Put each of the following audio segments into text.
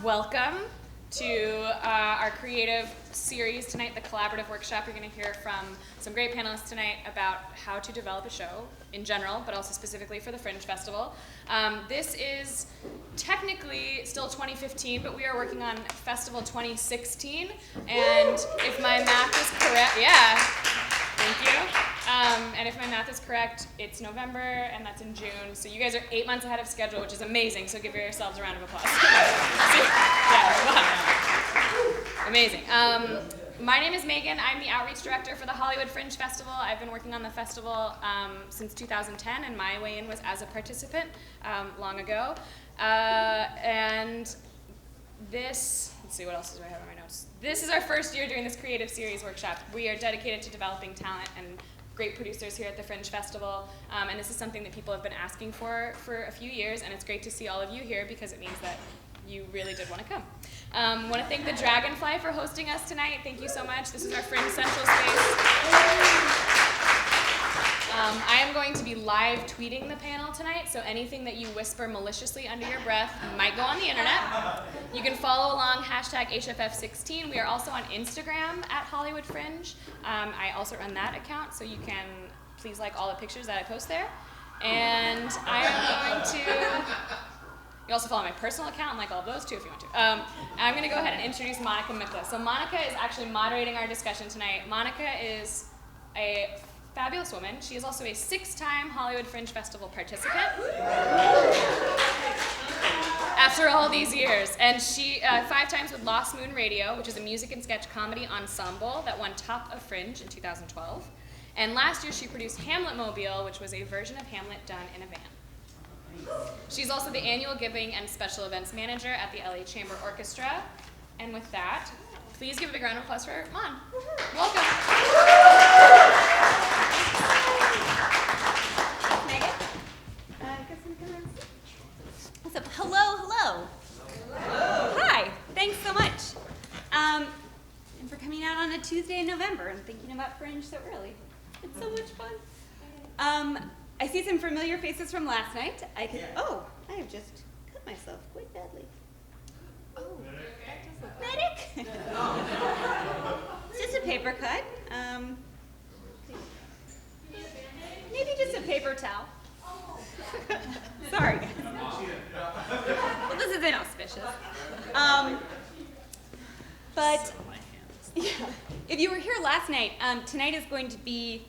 Welcome to our creative series tonight, the collaborative workshop. You're going to hear from some great panelists tonight about how to develop a show in general, but also specifically for the Fringe Festival. This is technically still 2015, but we are working on Festival 2016. And if my math is correct, yeah, thank you. And if my math is correct, it's November, and that's in June. So you guys are 8 months ahead of schedule, which is amazing. So give yourselves a round of applause. Yeah, wow. Amazing. My name is Megan. I'm the outreach director for the Hollywood Fringe Festival. I've been working on the festival since 2010, and my way in was as a participant long ago. And this, let's see, what else do I have on my notes? This is our first year doing this creative series workshop. We are dedicated to developing talent and great producers here at the Fringe Festival, and this is something that people have been asking for a few years, and it's great to see all of you here because it means that you really did want to come. I want to thank the Dragonfly for hosting us tonight. Thank you so much. This is our Fringe Central space. I am going to be live tweeting the panel tonight, so anything that you whisper maliciously under your breath might go on the internet. You can follow along #HFF16. We are also on Instagram at Hollywood Fringe. I also run that account, so you can please like all the pictures that I post there. And I am going to, you also follow my personal account and like all of those too if you want to. I'm going to go ahead and introduce Monica Miklas. So Monica is actually moderating our discussion tonight. Monica is a fabulous woman. She is also a 6-time Hollywood Fringe Festival participant. After all these years. And she, 5 times with Lost Moon Radio, which is a music and sketch comedy ensemble that won Top of Fringe in 2012. And last year she produced Hamlet Mobile, which was a version of Hamlet done in a van. She's also the annual giving and special events manager at the LA Chamber Orchestra. And with that, please give a big round of applause for Mon. Welcome. Megan? What's up? Hello. Hi. Thanks so much. And for coming out on a Tuesday in November and thinking about Fringe so early. It's so much fun. I see some familiar faces from last night. I have just cut myself quite badly. Oh, medic? It's just a paper cut. Maybe just a paper towel. Sorry. Well, this is inauspicious. But yeah, if you were here last night, tonight is going to be.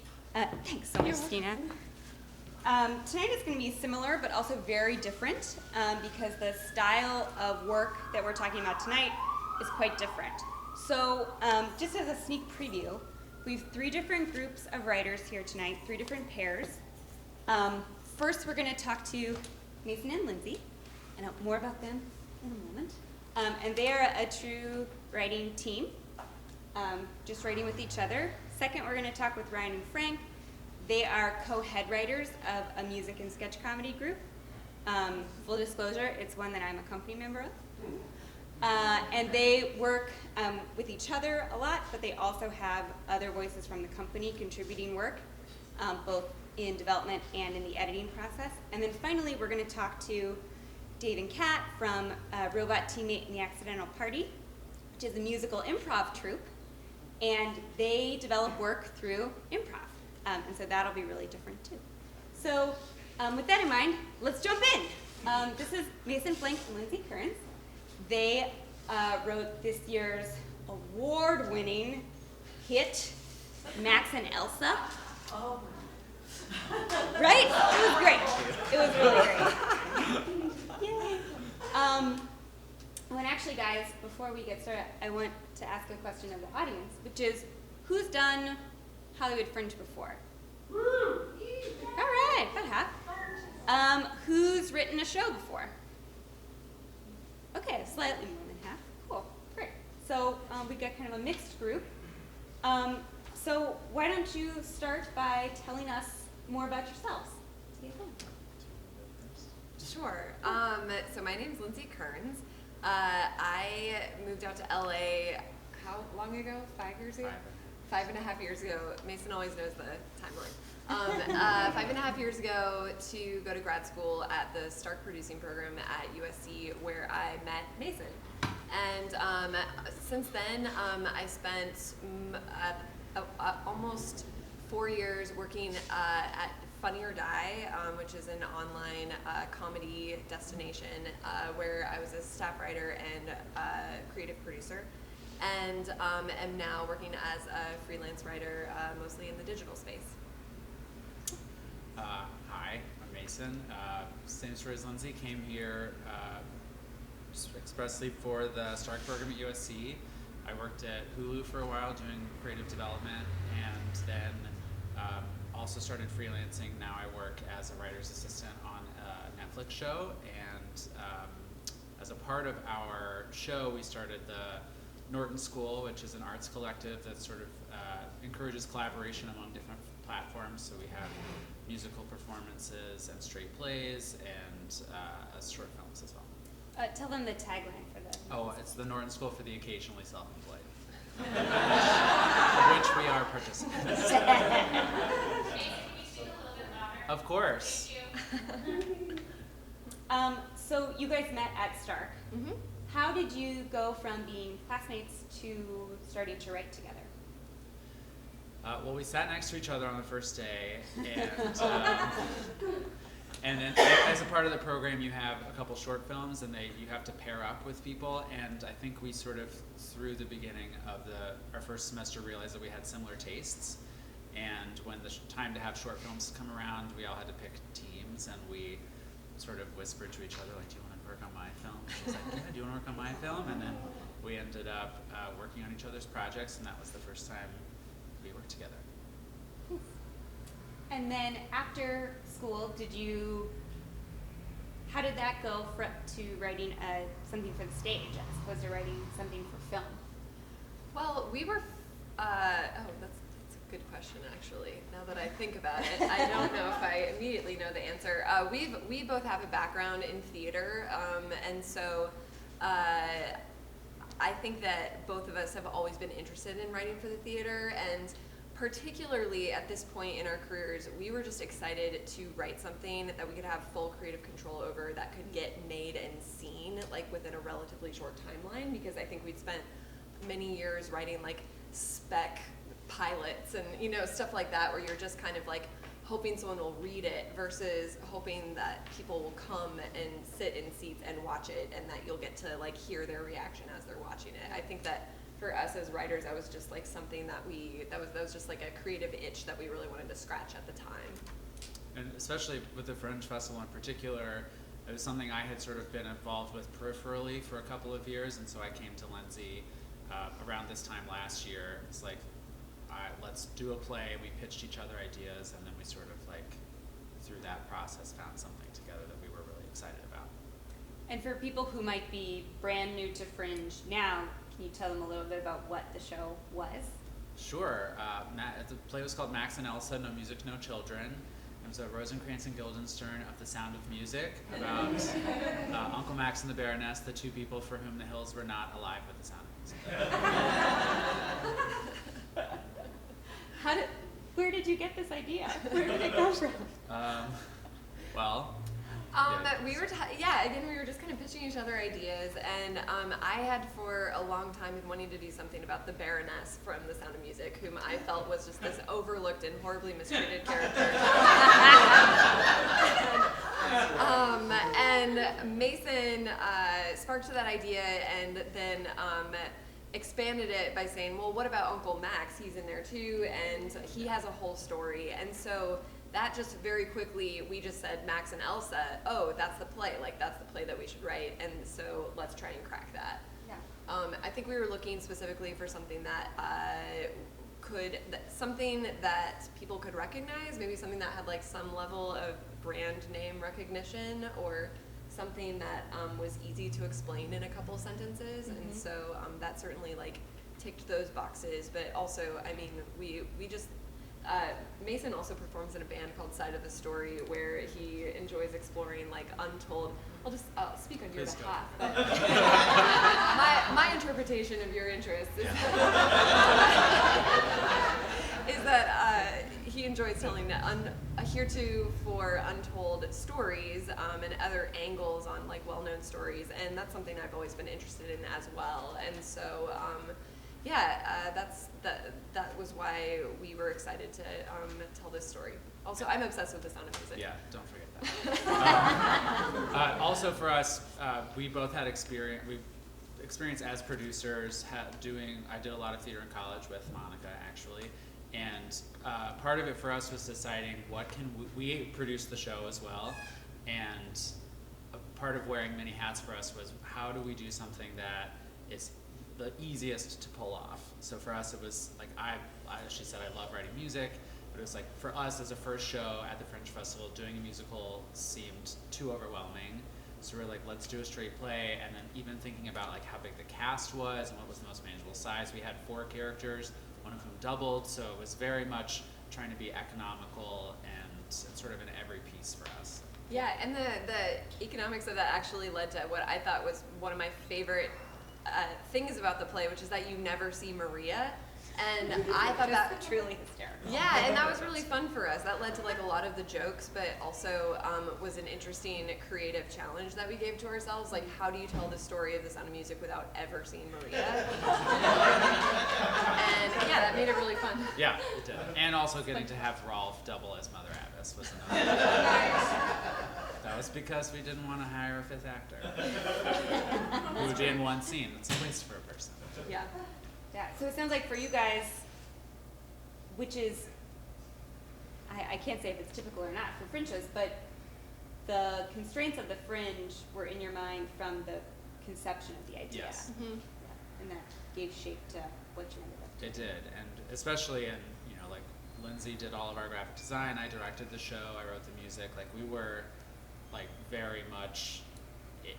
Thanks so much, Stina. Tonight is going to be similar, but also very different because the style of work that we're talking about tonight is quite different. So just as a sneak preview, we have 3 different groups of writers here tonight, 3 different pairs. First, we're going to talk to Mason and Lindsay, and more about them in a moment. And they are a true writing team, just writing with each other. Second, we're going to talk with Ryan and Frank. They are co-head writers of a music and sketch comedy group. Full disclosure, it's one that I'm a company member of. And they work with each other a lot, but they also have other voices from the company contributing work, both in development and in the editing process. And then finally, we're going to talk to Dave and Kat from Robot Teammate and the Accidental Party, which is a musical improv troupe. And they develop work through improv. And so that'll be really different too. So with that in mind, let's jump in. This is Mason, Flink Lindsay Kerns. They wrote this year's award-winning hit, Max and Elsa. Oh. Right? It was great. It was really great. Yay. Well, and actually, guys, before we get started, I want to ask a question of the audience, which is, who's done Hollywood Fringe before? Woo! All right, about half. Who's written a show before? Okay, slightly more than half. Cool, great. So we got kind of a mixed group. So why don't you start by telling us more about yourselves? Sure. So my name's Lindsay Kerns. I moved out to LA how long ago? 5 years ago? 5.5 years ago. Mason always knows the timeline. 5.5 years ago to go to grad school at the Stark Producing Program at USC, where I met Mason. And since then, I spent almost 4 years working at Funny or Die, which is an online comedy destination where I was a staff writer and creative producer, and am now working as a freelance writer, mostly in the digital space. Hi, I'm Mason. Same story as Lindsay. Came here expressly for the Stark program at USC. I worked at Hulu for a while doing creative development, and then also started freelancing. Now I work as a writer's assistant on a Netflix show, and as a part of our show, we started the Norton School, which is an arts collective that sort of encourages collaboration among different platforms. So we have musical performances and straight plays and short films as well. Tell them the tagline for the. Oh, it's the Norton School for the Occasionally Self-Employed, of which we are participants. Of course. So you guys met at Stark. Mm-hmm. How did you go from being classmates to starting to write together? Well, we sat next to each other on the first day, and then as a part of the program, you have a couple short films, and you have to pair up with people. And I think we sort of, through the beginning of our first semester, realized that we had similar tastes. And when the time to have short films come around, we all had to pick teams, and we sort of whispered to each other, like, "Do you want to work on my film?" She was like, "Yeah, do you want to work on my film?" And then we ended up working on each other's projects, and that was the first time we worked together. And then after school, how did that go to writing something for the stage as opposed to writing something for film? Well, we were, that's a good question, actually. Now that I think about it, I don't know if I immediately know the answer. We both have a background in theater, and so I think that both of us have always been interested in writing for the theater, and particularly at this point in our careers, we were just excited to write something that we could have full creative control over, that could get made and seen like within a relatively short timeline, because I think we'd spent many years writing like spec pilots and stuff like that, where you're just kind of like hoping someone will read it versus hoping that people will come and sit in seats and watch it, and that you'll get to like hear their reaction as they're watching it. I think that for us as writers, that was just like something that was just like a creative itch that we really wanted to scratch at the time. And especially with the Fringe Festival in particular, it was something I had sort of been involved with peripherally for a couple of years, and so I came to Lindsay around this time last year. It's like, let's do a play. We pitched each other ideas, and then we sort of like, through that process, found something together that we were really excited about. And for people who might be brand new to Fringe now, can you tell them a little bit about what the show was? Sure. The play was called Max and Elsa, No Music, No Children. It was a Rosencrantz and Guildenstern of the Sound of Music about Uncle Max and the Baroness, the two people for whom the hills were not alive with the sound of music. Where did you get this idea? Where did it come from? We were just kind of pitching each other ideas, and I had for a long time been wanting to do something about the Baroness from The Sound of Music, whom I felt was just this overlooked and horribly mistreated character. And Mason sparked that idea, and then expanded it by saying, well, what about Uncle Max? He's in there too, and he has a whole story. And so that just very quickly, we just said Max and Elsa, oh, that's the play, like that's the play that we should write, and so let's try and crack that. Yeah. I think we were looking specifically for something that something that people could recognize, maybe something that had like some level of brand name recognition, or something that was easy to explain in a couple sentences. Mm-hmm. And so that certainly like ticked those boxes, but also, I mean, we just, Mason also performs in a band called Side of the Story, where he enjoys exploring like untold, I'll speak on your behalf, but my interpretation of your interest is, is that he enjoys telling a heretofore untold stories and other angles on like well-known stories, and that's something I've always been interested in as well. And so that was why we were excited to tell this story. Also, I'm obsessed with The Sound of Music. Yeah, don't forget that. Also for us, we both had experience as producers. I did a lot of theater in college with Monica, actually, and part of it for us was deciding what can we produced the show as well, and a part of wearing many hats for us was how do we do something that is the easiest to pull off. So for us, it was like she said, I love writing music. But it was like, for us as a first show at the Fringe Festival, doing a musical seemed too overwhelming. So we were like, let's do a straight play. And then even thinking about like how big the cast was and what was the most manageable size. We had 4 characters, one of whom doubled. So it was very much trying to be economical and sort of in every piece for us. Yeah, and the economics of that actually led to what I thought was one of my favorite things about the play, which is that you never see Maria. And I thought that truly hysterical. Yeah, and that was really fun for us. That led to like a lot of the jokes, but also was an interesting creative challenge that we gave to ourselves. Like, how do you tell the story of The Sound of Music without ever seeing Maria? And yeah, that made it really fun. Yeah, it did. And also getting to have Rolf double as Mother Abbess was another. That was because we didn't want to hire a 5th actor who did in one scene. It's a waste for a person. Yeah. Yeah, so it sounds like for you guys, which is, I can't say if it's typical or not for Fringe shows, but the constraints of the Fringe were in your mind from the conception of the idea. Yes. Yeah, and that gave shape to what you ended up doing. It did, and especially in, like Lindsay did all of our graphic design, I directed the show, I wrote the music, like we were like very much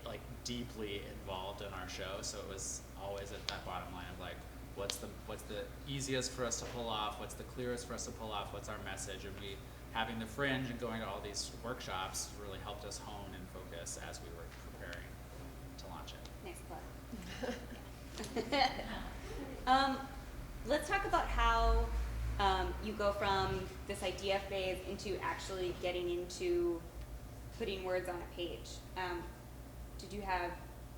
like deeply involved in our show, so it was always at that bottom line of like, what's the easiest for us to pull off, what's the clearest for us to pull off, what's our message, and we having the Fringe and going to all these workshops really helped us hone and focus as we were preparing to launch it. Nice plug. Let's talk about how you go from this idea phase into actually getting into putting words on a page. Did you have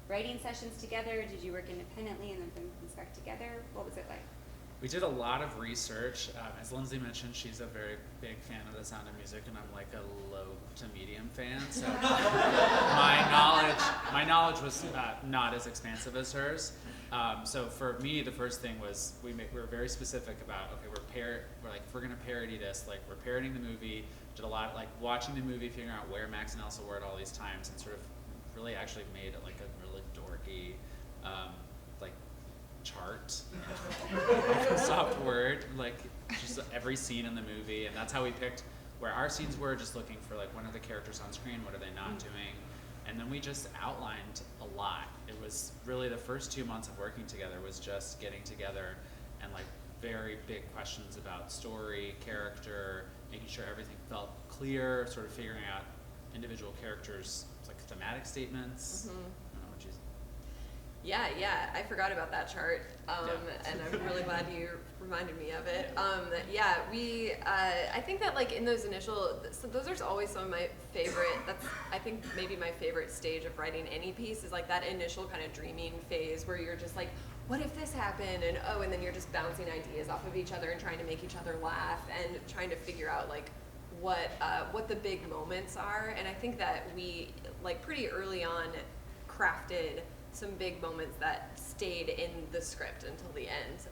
writing sessions together? Did you work independently and then bring things back together? What was it like? We did a lot of research. As Lindsay mentioned, she's a very big fan of The Sound of Music, and I'm like a low to medium fan. So my knowledge was not as expansive as hers. So for me, the first thing was we were very specific about, okay, we're like, if we're gonna parody this, like we're parodying the movie. Did a lot like watching the movie, figuring out where Max and Elsa were at all these times, and sort of really actually made it like a really dorky like chart, soft word, like just every scene in the movie, and that's how we picked where our scenes were, just looking for like when are the characters on screen, what are they not doing, and then we just outlined a lot. It was really the first 2 months of working together was just getting together and like very big questions about story, character, making sure everything felt clear, sort of figuring out individual characters' like thematic statements. I don't know what you. Yeah, I forgot about that chart, and I'm really glad you reminded me of it. I think that like in those initial, so those are always some of my favorite, that's I think maybe my favorite stage of writing any piece is like that initial kind of dreaming phase where you're just like, what if this happened, and and then you're just bouncing ideas off of each other and trying to make each other laugh and trying to figure out like what the big moments are. And I think that we like pretty early on crafted some big moments that stayed in the script until the end.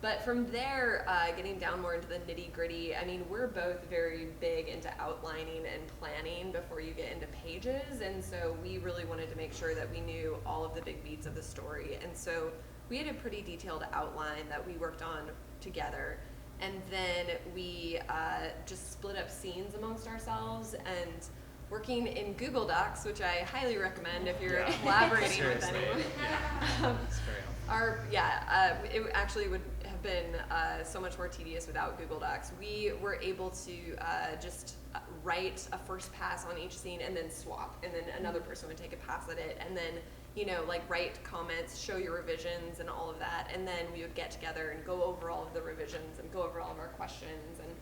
But from there, getting down more into the nitty gritty, I mean, we're both very big into outlining and planning before you get into pages. And so we really wanted to make sure that we knew all of the big beats of the story. And so we had a pretty detailed outline that we worked on together. And then we just split up scenes amongst ourselves, and working in Google Docs, which I highly recommend if you're collaborating with anyone. It's very helpful. It actually would have been so much more tedious without Google Docs. We were able to just write a first pass on each scene and then swap, and then another person would take a pass at it, and then like write comments, show your revisions and all of that, and then we would get together and go over all of the revisions and go over all of our questions and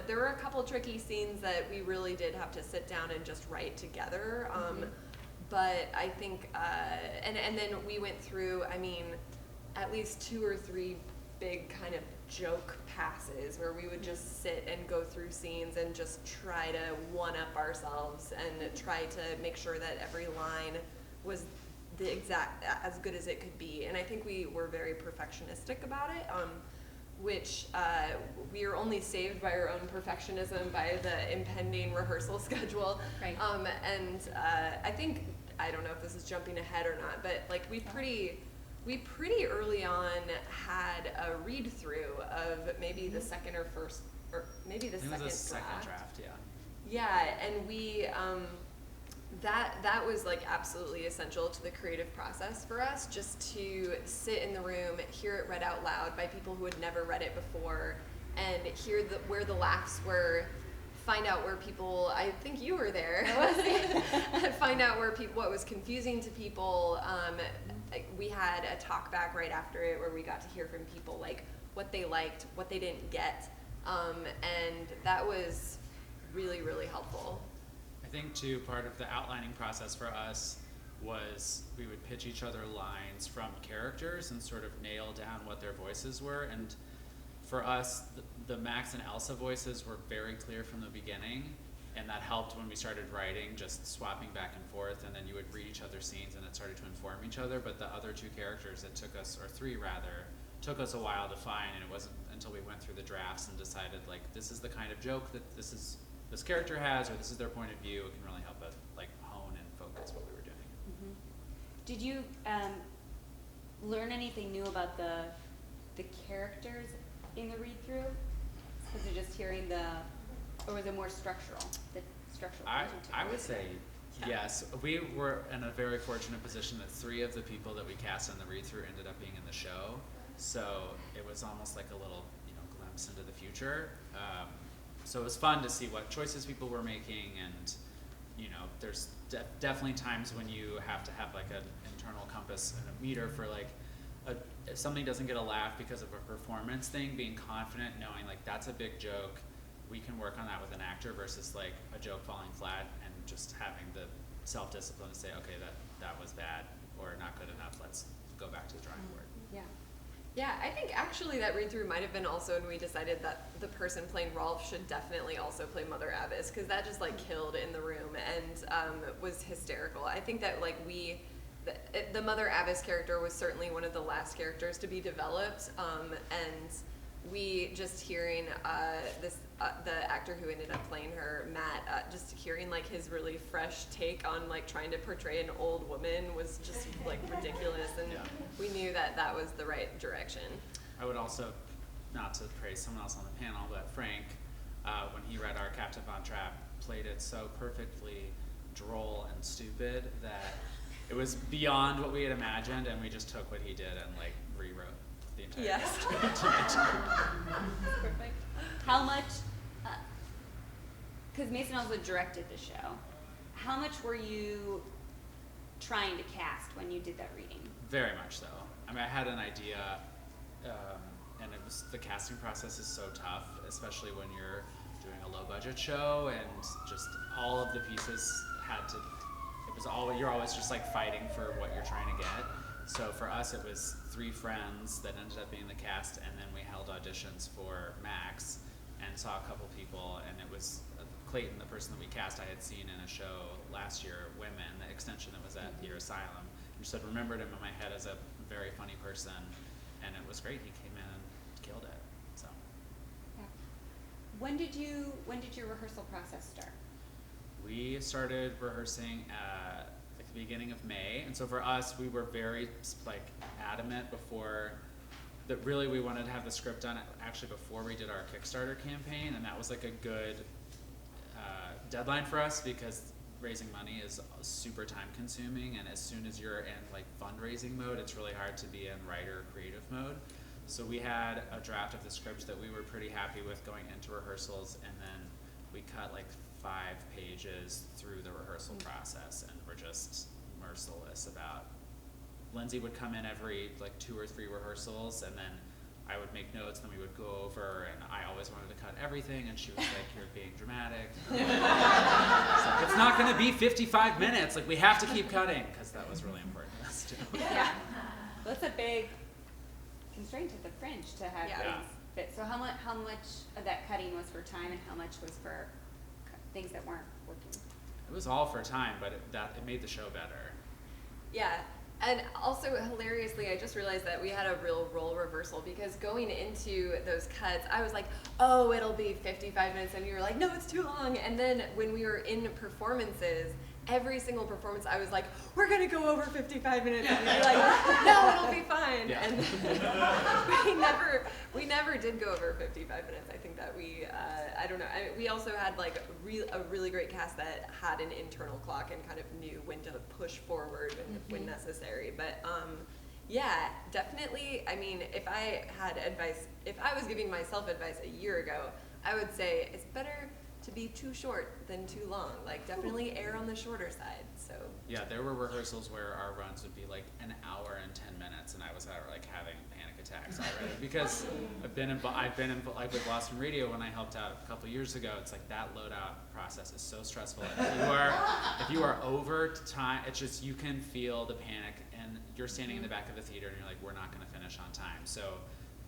There were a couple tricky scenes that we really did have to sit down and just write together. But I think, and then we went through, I mean, at least 2 or 3 big kind of joke passes where we would just sit and go through scenes and just try to one-up ourselves and try to make sure that every line was the exact, as good as it could be. And I think we were very perfectionistic about it, which we are only saved by our own perfectionism by the impending rehearsal schedule. Right. And I think, I don't know if this is jumping ahead or not, but like we pretty early on had a read through of maybe the second or first, or maybe the second draft. Yeah. Yeah, and we that was like absolutely essential to the creative process for us, just to sit in the room, hear it read out loud by people who had never read it before, and hear where the laughs were. Find out where people, I think you were there, find out where what was confusing to people. We had a talk back right after it where we got to hear from people like what they liked, what they didn't get, and that was really, really helpful. I think too, part of the outlining process for us was we would pitch each other lines from characters and sort of nail down what their voices were. And for us, the Max and Elsa voices were very clear from the beginning, and that helped when we started writing, just swapping back and forth, and then you would read each other's scenes and it started to inform each other. But the other 2 characters, it took us, or 3 rather, took us a while to find, and it wasn't until we went through the drafts and decided like this is the kind of joke that this character has, or this is their point of view. It can really help us like hone and focus what we were doing. Did you learn anything new about the characters in the read-through? Was it just hearing or was it more structural? The structural. I would say yes. We were in a very fortunate position that 3 of the people that we cast in the read-through ended up being in the show. So it was almost like a little, glimpse into the future. So it was fun to see what choices people were making, and there's definitely times when you have to have like an internal compass and a meter for like if something doesn't get a laugh because of a performance thing, being confident, knowing like that's a big joke, we can work on that with an actor, versus like a joke falling flat and just having the self-discipline to say, okay, that was bad or not good enough, let's go back to the drawing board. Yeah, I think actually that read-through might have been also when we decided that the person playing Rolf should definitely also play Mother Abbess, because that just like killed in the room and was hysterical. I think that like the Mother Abbess character was certainly one of the last characters to be developed, and we just hearing the actor who ended up playing her, Matt, just hearing like his really fresh take on like trying to portray an old woman was just like ridiculous, and we knew that was the right direction. I would also, not to praise someone else on the panel, but Frank, when he read our Captain Von Trapp, played it so perfectly droll and stupid that it was beyond what we had imagined, and we just took what he did and like rewrote the entire Perfect. How much, because Mason also directed the show, how much were you trying to cast when you did that reading? Very much so. I mean, I had an idea, and the casting process is so tough, especially when you're doing a low budget show, and just all of the pieces you're always just like fighting for what you're trying to get. So for us, it was 3 friends that ended up being the cast, and then we held auditions for Max and saw a couple people, and it was Clayton, the person that we cast, I had seen in a show last year, Women, the extension that was at Theater Asylum. And just had remembered him in my head as a very funny person, and it was great. He came in and killed it. So. Yeah. When did your rehearsal process start? We started rehearsing at the beginning of May, and so for us, we were very like adamant before that really we wanted to have the script done actually before we did our Kickstarter campaign, and that was like a good deadline for us, because raising money is super time consuming, and as soon as you're in like fundraising mode, it's really hard to be in writer creative mode. So we had a draft of the script that we were pretty happy with going into rehearsals, and then we cut like 5 pages through the rehearsal process, and we're just merciless about. Lindsay would come in every like 2 or 3 rehearsals, and then I would make notes, then we would go over, and I always wanted to cut everything, and she was like, "You're being dramatic." It's like, it's not going to be 55 minutes. Like, we have to keep cutting, because that was really important to us too. Yeah. That's a big constraint at the Fringe to have Yeah. things fit. So how much of that cutting was for time, and how much was for things that weren't working? It was all for time, but it made the show better. Yeah, and also hilariously, I just realized that we had a real role reversal, because going into those cuts, I was like, oh, it'll be 55 minutes, and you were like, no, it's too long. And then when we were in performances, every single performance, I was like, we're gonna go over 55 minutes, and you'd be like, no, it'll be fine. Yeah. And we never did go over 55 minutes. I think that we, I don't know, we also had like a really great cast that had an internal clock and kind of knew when to push forward and when necessary. But yeah, definitely, I mean, if I was giving myself advice a year ago, I would say it's better to be too short than too long. Like, definitely err on the shorter side. So Yeah, there were rehearsals where our runs would be like an hour and 10 minutes, and I was like having panic attacks already, because I've been like with Boston Radio when I helped out a couple years ago. It's like that loadout process is so stressful. If you are over time, it's just, you can feel the panic, and you're standing in the back of the theater and you're like, we're not going to finish on time. So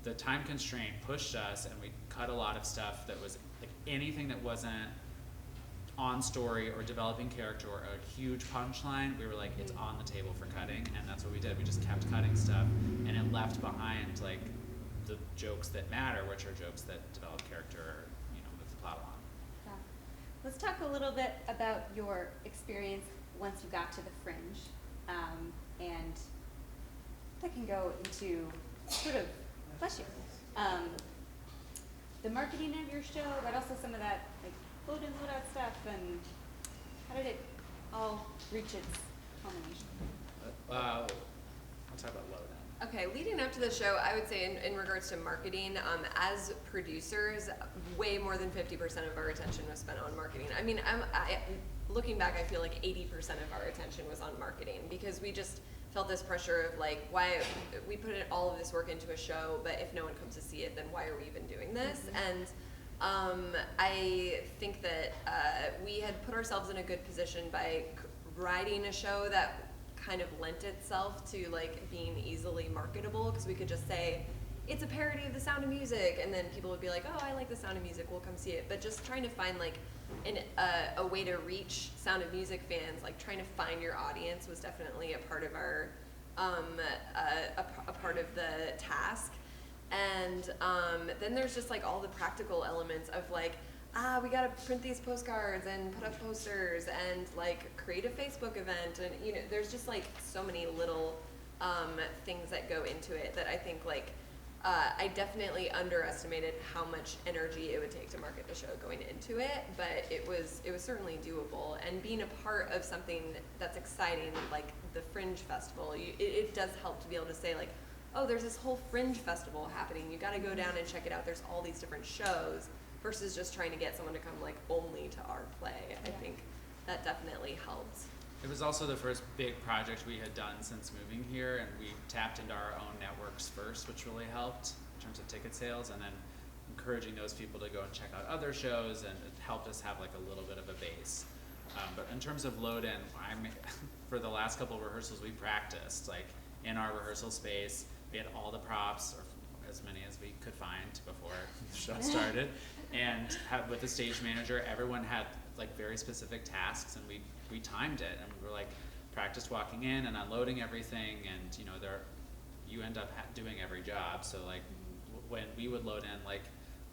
the time constraint pushed us, and we cut a lot of stuff that was like anything that wasn't on story or developing character or a huge punchline. We were like, it's on the table for cutting, and that's what we did. We just kept cutting stuff, and it left behind like the jokes that matter, which are jokes that develop character or, move the plot along. Yeah. Let's talk a little bit about your experience once you got to the Fringe, and that can go into sort of, bless you, the marketing of your show, but also some of that like load in, load out stuff, and how did it all reach its culmination? I'll talk about load in. okay, leading up to the show, I would say in regards to marketing, as producers, way more than 50% of our attention was spent on marketing. I mean, looking back, I feel like 80% of our attention was on marketing, because we just felt this pressure of like, why we put all of this work into a show, but if no one comes to see it, then why are we even doing this? And I think that we had put ourselves in a good position by writing a show that kind of lent itself to like being easily marketable, because we could just say it's a parody of The Sound of Music, and then people would be like, oh, I like The Sound of Music, we'll come see it. But just trying to find like a way to reach Sound of Music fans, like trying to find your audience, was definitely a part of our a part of the task. And then there's just like all the practical elements of like, we gotta print these postcards and put up posters and like create a Facebook event, and there's just like so many little things that go into it that I think like I definitely underestimated how much energy it would take to market the show going into it, but it was certainly doable. And being a part of something that's exciting like the Fringe Festival, it does help to be able to say like, oh, there's this whole Fringe Festival happening, you gotta go down and check it out, there's all these different shows, versus just trying to get someone to come like only to our play. I think that definitely helped. It was also the first big project we had done since moving here, and we tapped into our own networks first, which really helped in terms of ticket sales, and then encouraging those people to go and check out other shows, and it helped us have like a little bit of a base. But in terms of load in, for the last couple of rehearsals, we practiced like in our rehearsal space. We had all the props, or as many as we could find before the show started, and with the stage manager, everyone had like very specific tasks, and we timed it, and we were like practiced walking in and unloading everything, and you end up doing every job. So like when we would load in, like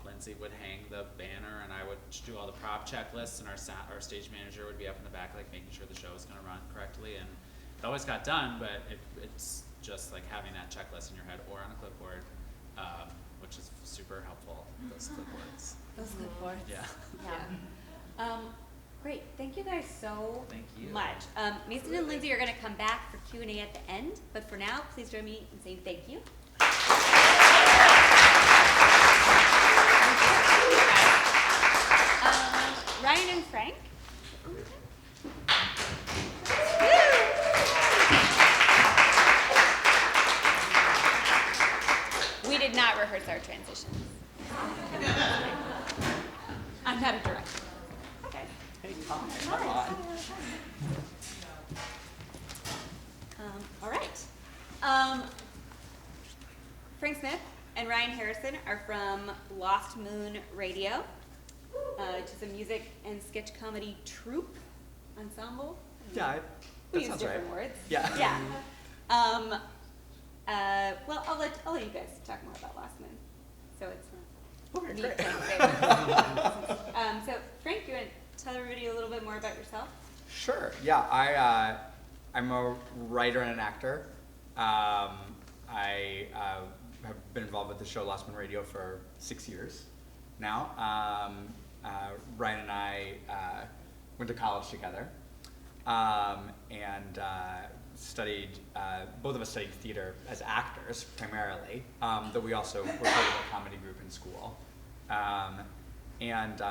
Lindsay would hang the banner, and I would do all the prop checklists, and our stage manager would be up in the back like making sure the show was going to run correctly, and it always got done, but it's just like having that checklist in your head or on a clipboard, which is super helpful, those clipboards. Those clipboards. Yeah. Great, thank you guys so Thank you. much. Mason and Lindsay are going to come back for Q&A at the end, but for now, please join me in saying thank you. Ryan and Frank. We did not rehearse transitions. I'm not a director. Okay. Hey, Tom, come on. All right. Frank Smith and Ryan Harrison are from Lost Moon Radio, which is a music and sketch comedy troupe ensemble. Yeah, We that use sounds different right. words. Yeah. Yeah. Well, I'll let you guys talk more about Lost Moon. So it's Okay, me great. playing favorites. So Frank, you want to tell everybody a little bit more about yourself? Sure. Yeah, I'm a writer and an actor. I have been involved with the show Lost Moon Radio for 6 years now. Ryan and I went to college together and studied. Both of us studied theater as actors primarily, though we also were part of a comedy group in school. And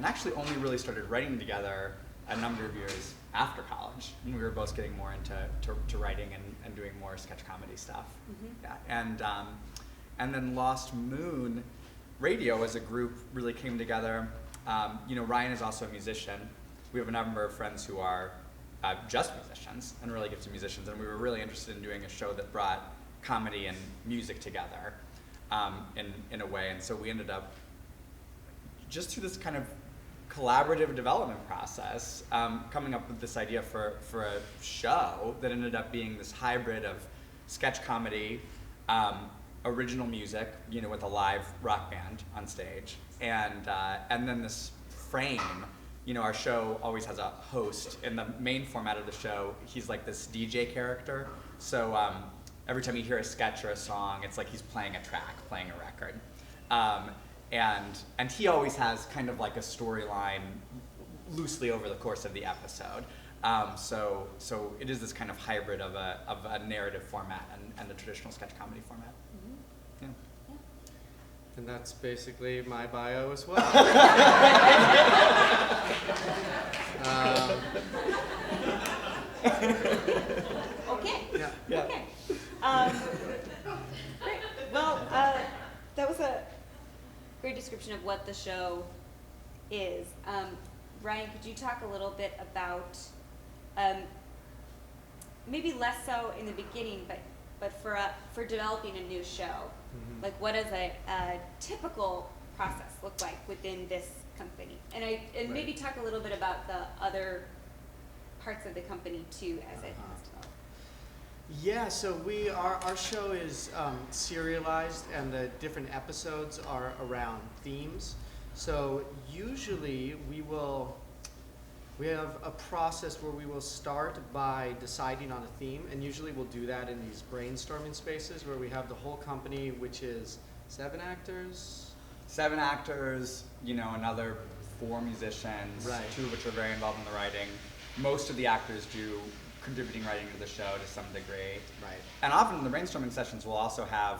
actually only really started writing together a number of years after college, when we were both getting more into writing and doing more sketch comedy stuff. Mm-hmm. Yeah, and then Lost Moon Radio as a group really came together. Ryan is also a musician. We have a number of friends who are just musicians and really gifted musicians, and we were really interested in doing a show that brought comedy and music together in a way, and so we ended up just through this kind of collaborative development process, coming up with this idea for a show that ended up being this hybrid of sketch comedy, original music, with a live rock band on stage, and then this frame. Our show always has a host. In the main format of the show, he's like this DJ character. So every time you hear a sketch or a song, it's like he's playing a track, playing a record. And he always has kind of like a storyline loosely over the course of the episode. So it is this kind of hybrid of a narrative format and the traditional sketch comedy format. Mm-hmm. Yeah. And that's basically my bio as well. Okay. Yeah. Okay. Great. Well, that was a great description of what the show is. Ryan, could you talk a little bit about, maybe less so in the beginning, but for developing a new show, Mm-hmm. like what does a typical process look like within this company? And maybe talk a little bit about the other parts of the company too, as it has developed. Yeah, so our show is serialized, and the different episodes are around themes. So usually we have a process where we will start by deciding on a theme, and usually we'll do that in these brainstorming spaces where we have the whole company, which is 7 actors. 7 actors, another 4 musicians, Right. 2 of which are very involved in the writing. Most of the actors do contributing writing to the show to some degree. Right. And often in the brainstorming sessions, we'll also have,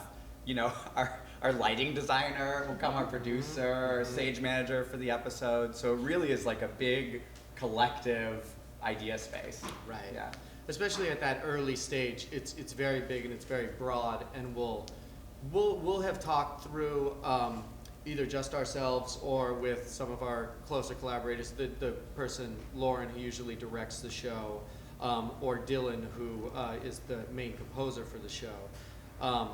our lighting designer will come, our producer, our stage manager for the episode. So it really is like a big collective idea space. Right. Yeah. Especially at that early stage, it's very big and it's very broad, and we'll have talked through either just ourselves or with some of our closer collaborators, the person Lauren who usually directs the show, or Dylan who is the main composer for the show.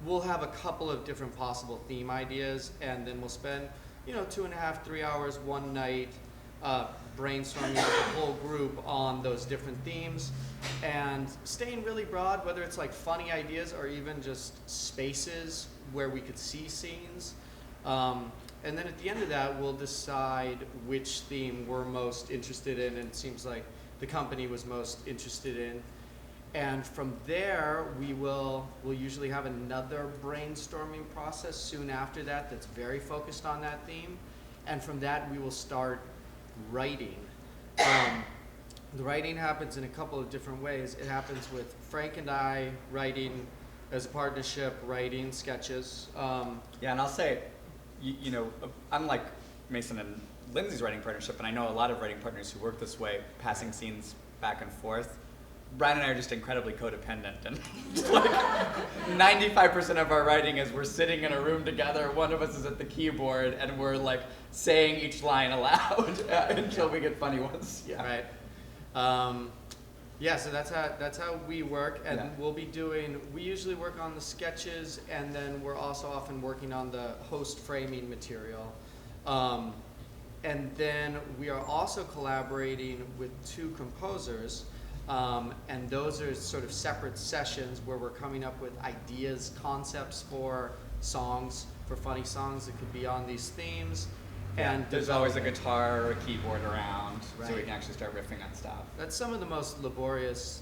We'll have a couple of different possible theme ideas, and then we'll spend 2.5, 3 hours one night brainstorming with the whole group on those different themes, and staying really broad, whether it's like funny ideas or even just spaces where we could see scenes. And then at the end of that, we'll decide which theme we're most interested in, and it seems like the company was most interested in. And from there, we'll usually have another brainstorming process soon after that that's very focused on that theme. And from that, we will start writing. The writing happens in a couple of different ways. It happens with Frank and I writing as a partnership, writing sketches. Yeah, and I'll say, unlike Mason and Lindsay's writing partnership, and I know a lot of writing partners who work this way, passing scenes back and forth, Brian and I are just incredibly codependent, and like 95% of our writing is we're sitting in a room together, one of us is at the keyboard, and we're like saying each line aloud until we get funny ones. Yeah. Right. Yeah, so that's how we work, and we usually work on the sketches, and then we're also often working on the host framing material. And then we are also collaborating with 2 composers, and those are sort of separate sessions where we're coming up with ideas, concepts for songs, for funny songs that could be on these themes. And there's always a guitar or a keyboard around, so we Right. can actually start riffing on stuff. That's some of the most laborious.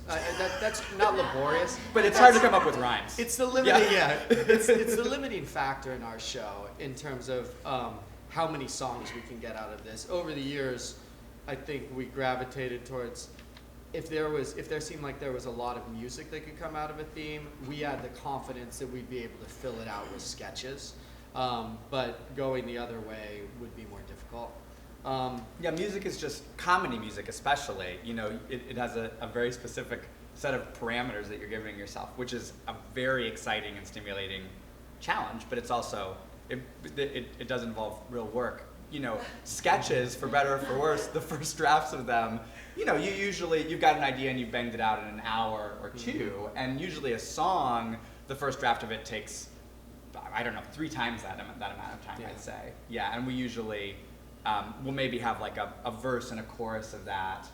That's not laborious, But it's hard to come up with rhymes. It's the limiting, it's the limiting factor in our show in terms of how many songs we can get out of this. Over the years, I think we gravitated towards if there seemed like there was a lot of music that could come out of a theme, we had the confidence that we'd be able to fill it out with sketches. But going the other way would be more difficult. Yeah, music is just comedy music, especially. You know, it has a very specific set of parameters that you're giving yourself, which is a very exciting and stimulating challenge. But it's also it does involve real work. You know, sketches, for better or for worse, the first drafts of them. You know, you've got an idea and you've banged it out in an hour or 2, and usually a song, the first draft of it takes, I don't know, 3 times that amount of time, I'd say. Yeah, and we usually we'll maybe have like a verse and a chorus of that.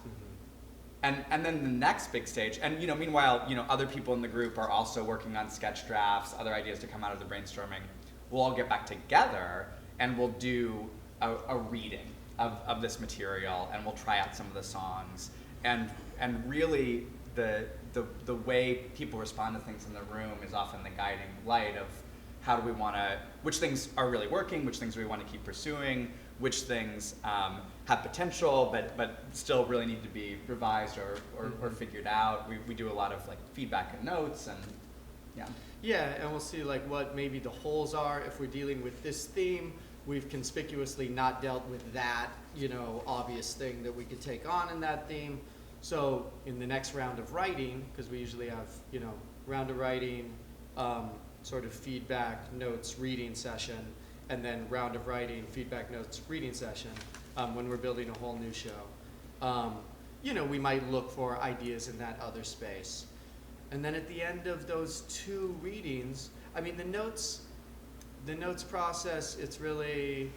And then the next big stage, and you know, meanwhile, you know, other people in the group are also working on sketch drafts, other ideas to come out of the brainstorming. We'll all get back together and we'll do a reading of this material, and we'll try out some of the songs. And really the way people respond to things in the room is often the guiding light of how do we want to, which things are really working, which things we want to keep pursuing, which things have potential but still really need to be revised or figured out. We do a lot of like feedback and notes, and yeah. Yeah, and we'll see like what maybe the holes are. If we're dealing with this theme, we've conspicuously not dealt with that, you know, obvious thing that we could take on in that theme. So in the next round of writing, because we usually have, you know, round of writing, sort of feedback, notes, reading session, and then round of writing, feedback, notes, reading session, when we're building a whole new show. You know, we might look for ideas in that other space. And then at the end of those 2 readings, I mean, the notes process, it's really,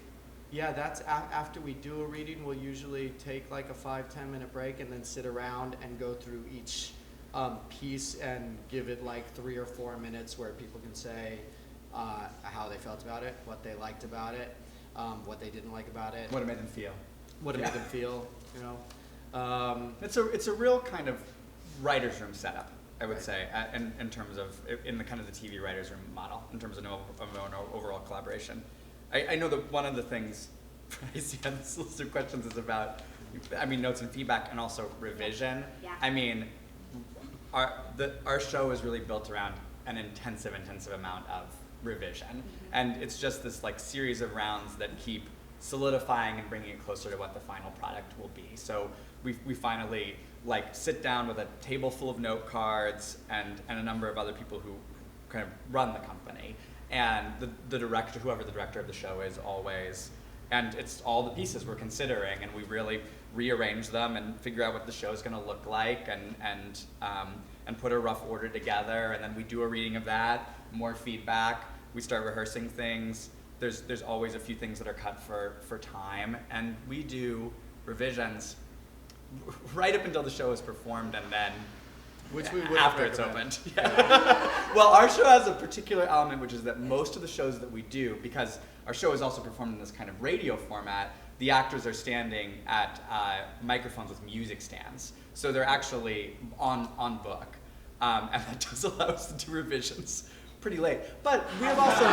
yeah, that's after we do a reading, we'll usually take like a 5-10 minute break and then sit around and go through each piece and give it like 3 or 4 minutes where people can say how they felt about it, what they liked about it, what they didn't like about it. What it made them feel. What it made them feel, you know. It's a real kind of writer's room setup, I would say, in terms of, in the kind of the TV writer's room model, in terms of an overall collaboration. I know that one of the things I see on this list of questions is about, I mean, notes and feedback and also revision. Yeah. I mean, our show is really built around an intensive amount of revision. And it's just this like series of rounds that keep solidifying and bringing it closer to what the final product will be. So we finally like sit down with a table full of note cards and a number of other people who kind of run the company. And the director, whoever the director of the show is always, and it's all the pieces we're considering, and we really rearrange them and figure out what the show's gonna look like and put a rough order together, and then we do a reading of that, more feedback, we start rehearsing things. There's always a few things that are cut for time, and we do revisions right up until the show is performed, and then Which we would after it's opened. Yeah. Well, our show has a particular element, which is that most of the shows that we do, because our show is also performed in this kind of radio format, the actors are standing at microphones with music stands. So they're actually on book. And that does allow us to do revisions pretty late. But we have also...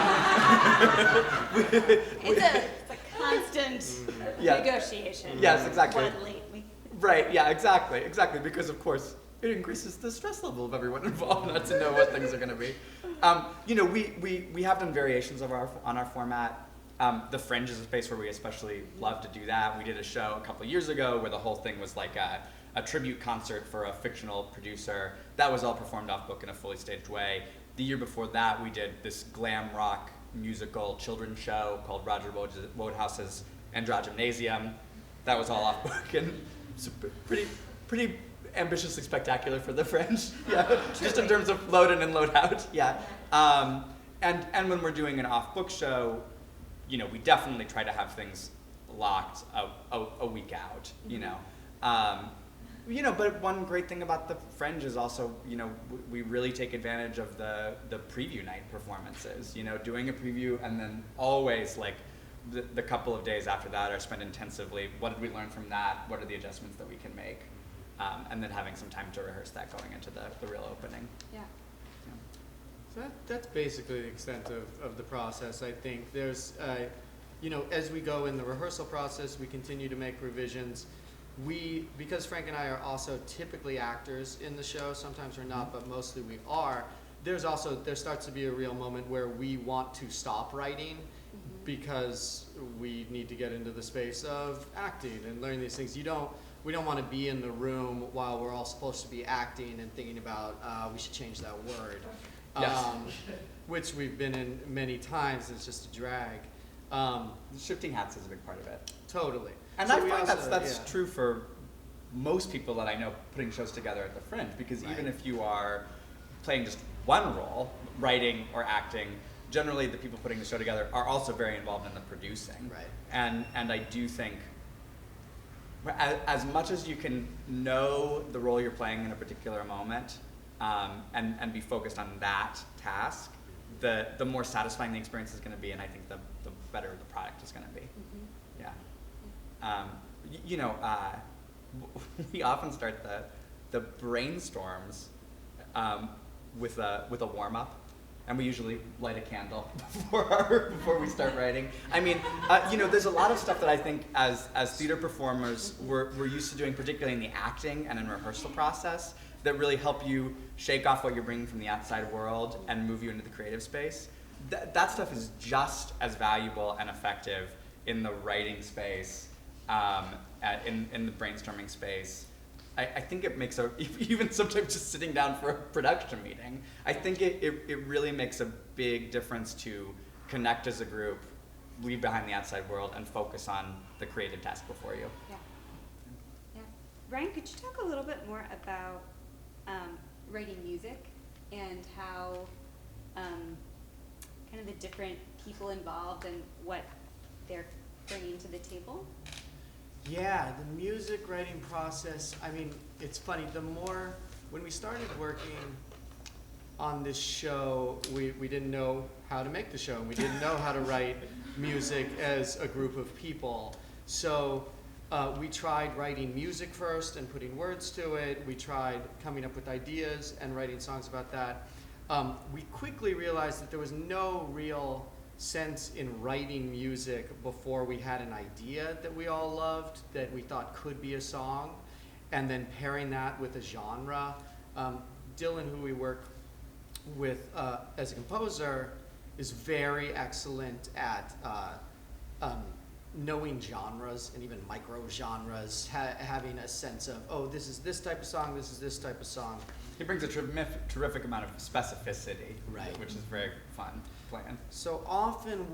It's a constant negotiation. Yes, exactly. What lately? Right, yeah, exactly, because of course it increases the stress level of everyone involved not to know what things are going to be. You know, we have done variations on our format. The Fringe is a space where we especially love to do that. We did a show a couple of years ago where the whole thing was like a tribute concert for a fictional producer. That was all performed off book in a fully staged way. The year before that, we did this glam rock musical children's show called Roger Woodhouse's Androgymnasium. That was all off book and it's pretty ambitiously spectacular for the Fringe. Yeah, just in terms of load in and load out. Yeah, and when we're doing an off book show, you know, we definitely try to have things locked a week out. You know, but one great thing about the Fringe is also, you know, we really take advantage of the preview night performances. You know, doing a preview and then always like the couple of days after that are spent intensively. What did we learn from that? What are the adjustments that we can make? And then having some time to rehearse that going into the real opening. Yeah. So that's basically the extent of the process. I think there's, you know, as we go in the rehearsal process, we continue to make revisions. Because Frank and I are also typically actors in the show, sometimes we're not, but mostly we are, there starts to be a real moment where we want to stop writing because we need to get into the space of acting and learning these things. We don't want to be in the room while we're all supposed to be acting and thinking about, we should change that word. Yes. Which we've been in many times, it's just a drag. Shifting hats is a big part of it. Totally. And So I we find also- that's yeah. true for most people that I know putting shows together at the Fringe, because even Right. if you are playing just one role, writing or acting, generally the people putting the show together are also very involved in the producing. Right. And I do think as much as you can know the role you're playing in a particular moment, and be focused on that task, the more satisfying the experience is going to be, and I think the better the product is going to be. Yeah. You know, we often start the brainstorms with a warm up, and we usually light a candle before we start writing. I mean, you know, there's a lot of stuff that I think as theater performers we're used to doing, particularly in the acting and in rehearsal process, that really help you shake off what you're bringing from the outside world and move you into the creative space. That stuff is just as valuable and effective in the writing space, in the brainstorming space. I think it makes even sometimes just sitting down for a production meeting, I think it really makes a big difference to connect as a group, leave behind the outside world, and focus on the creative task before you. Yeah. Yeah. Ryan, could you talk a little bit more about writing music and how kind of the different people involved and what they're bringing to the table? Yeah, the music writing process, I mean, it's funny, when we started working on this show, we didn't know how to make the show, and we didn't know how to write music as a group of people. So we tried writing music first and putting words to it. We tried coming up with ideas and writing songs about that. We quickly realized that there was no real sense in writing music before we had an idea that we all loved, that we thought could be a song, and then pairing that with a genre. Dylan, who we work with as a composer, is very excellent at knowing genres and even micro genres, having a sense of, oh, this is this type of song, this is this type of song. He brings a terrific amount of specificity, Right. which is very fun playing. So often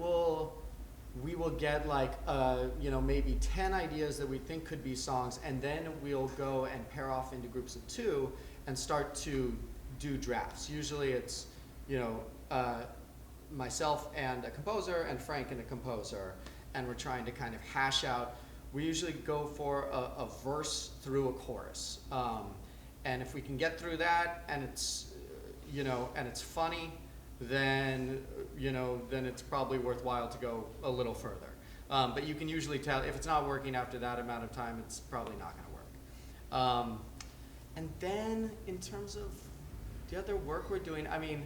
we will get like, you know, maybe 10 ideas that we think could be songs, and then we'll go and pair off into groups of 2 and start to do drafts. Usually it's, you know, myself and a composer and Frank and a composer, and we're trying to kind of hash out. We usually go for a verse through a chorus. And if we can get through that and it's, you know, and it's funny, then, you know, then it's probably worthwhile to go a little further. But you can usually tell if it's not working after that amount of time, it's probably not going to work. And then in terms of the other work we're doing, I mean,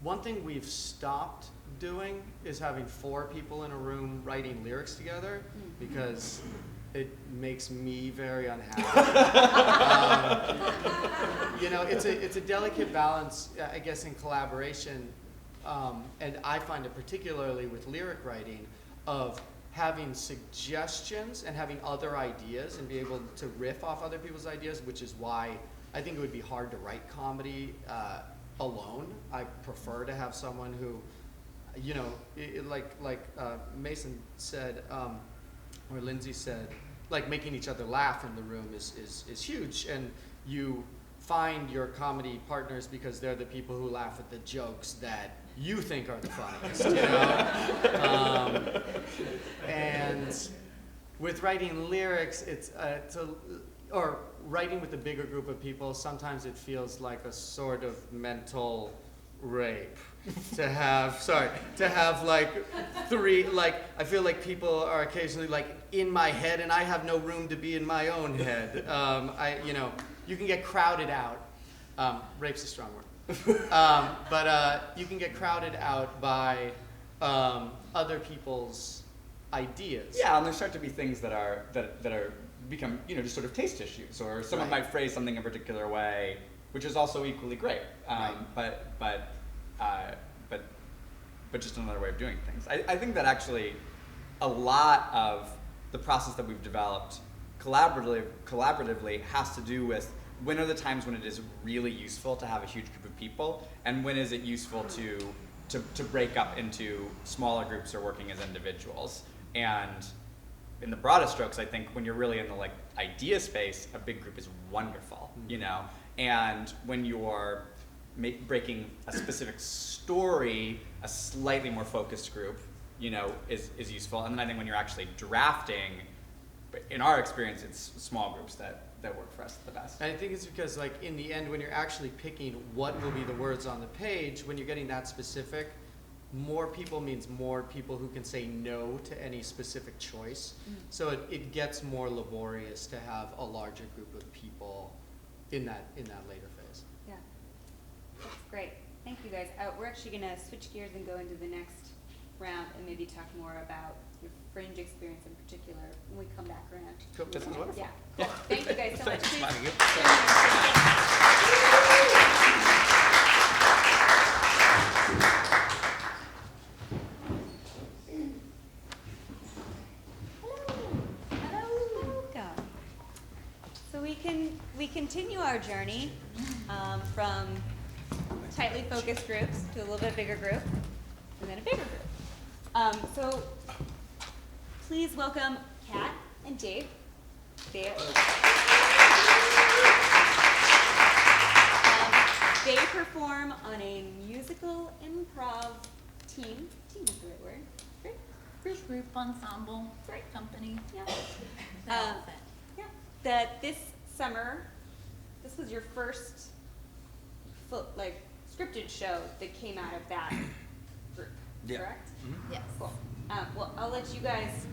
one thing we've stopped doing is having 4 people in a room writing lyrics together, because it makes me very unhappy. You know, it's a delicate balance, I guess, in collaboration, and I find it particularly with lyric writing, of having suggestions and having other ideas and be able to riff off other people's ideas, which is why I think it would be hard to write comedy alone. I prefer to have someone who, you know, Mason said, or Lindsay said, like making each other laugh in the room is huge, and you find your comedy partners because they're the people who laugh at the jokes that you think are the funniest, you know? And with writing lyrics, or writing with a bigger group of people, sometimes it feels like a sort of mental rape to have like three, like I feel like people are occasionally like in my head and I have no room to be in my own head. You can get crowded out. Rape's a strong word. But you can get crowded out by other people's ideas. Yeah, and there start to be things that are become, you know, just sort of taste issues, or someone Right. might phrase something a particular way, which is also equally great. But just another way of doing things. I think that actually a lot of the process that we've developed collaboratively has to do with when are the times when it is really useful to have a huge group of people, and when is it useful to break up into smaller groups or working as individuals. And in the broadest strokes, I think when you're really in the like idea space, a big group is wonderful, you know. And when you're breaking a specific story, a slightly more focused group, you know, is useful. And then I think when you're actually drafting, in our experience, it's small groups that work for us the best. And I think it's because, like, in the end, when you're actually picking what will be the words on the page, when you're getting that specific, more people means more people who can say no to any specific choice. So it gets more laborious to have a larger group of people in that later phase. Yeah, that's great. Thank you guys. We're actually going to switch gears and go into the next round and maybe talk more about your Fringe experience in particular when we come back around. Cool. That sounds wonderful. Yeah. Thank you guys so much. Thanks. Please. Welcome. So we continue our journey from tightly focused groups to a little bit bigger group, and then a bigger group. So please welcome Kat and Dave. They perform on a musical improv team. Team is the right word, right? Group ensemble, Right. company. Yeah. They all fit. Yeah. That this summer, this was your first scripted show that came out of that group, Yeah. correct? Yes. Cool. Well, I'll let you guys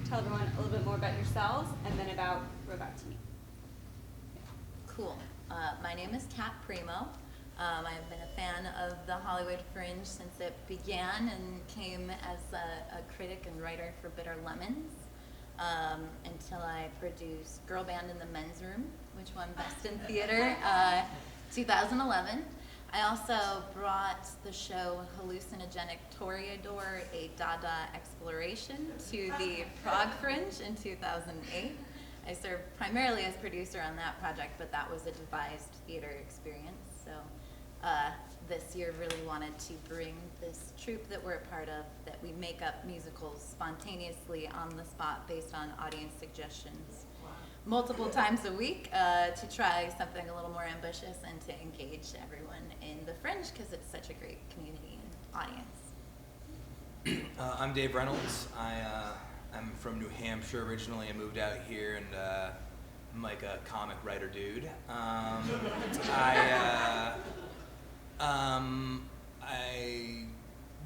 tell everyone a little bit more about yourselves and then about Robot Team. Cool. My name is Kat Primeau. I've been a fan of the Hollywood Fringe since it began and came as a critic and writer for Bitter Lemons until I produced Girl Band in the Men's Room, which won Best in Theater 2011. I also brought the show Hallucinogenic Toreador, a Dada exploration, to the Prague Fringe in 2008. I served primarily as producer on that project, but that was a devised theater experience. So this year really wanted to bring this troupe that we're a part of, that we make up musicals spontaneously on the spot based on audience suggestions multiple times a week to try something a little more ambitious and to engage everyone in the Fringe because it's such a great community and audience. I'm Dave Reynolds. I'm from New Hampshire originally. I moved out here and I'm like a comic writer dude. I've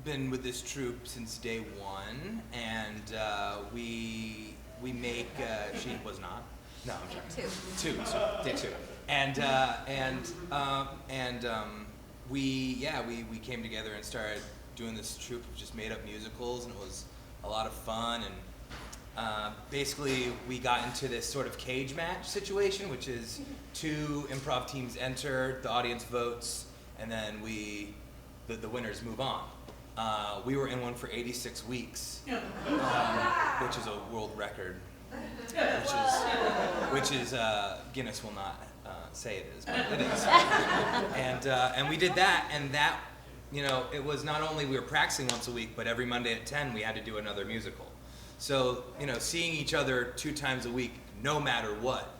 been with this troupe since day one, and we make. She was not. No, I'm sorry. Two. So day two. We came together and started doing this troupe of just made up musicals, and it was a lot of fun. And basically, we got into this sort of cage match situation, which is two improv teams enter, the audience votes, and then the winners move on. We were in one for 86 weeks, which is a world record, which is Guinness will not say it is, but it is. And we did that, and that, you know, it was not only we were practicing once a week, but every Monday at 10 we had to do another musical. So, you know, seeing each other 2 times a week, no matter what,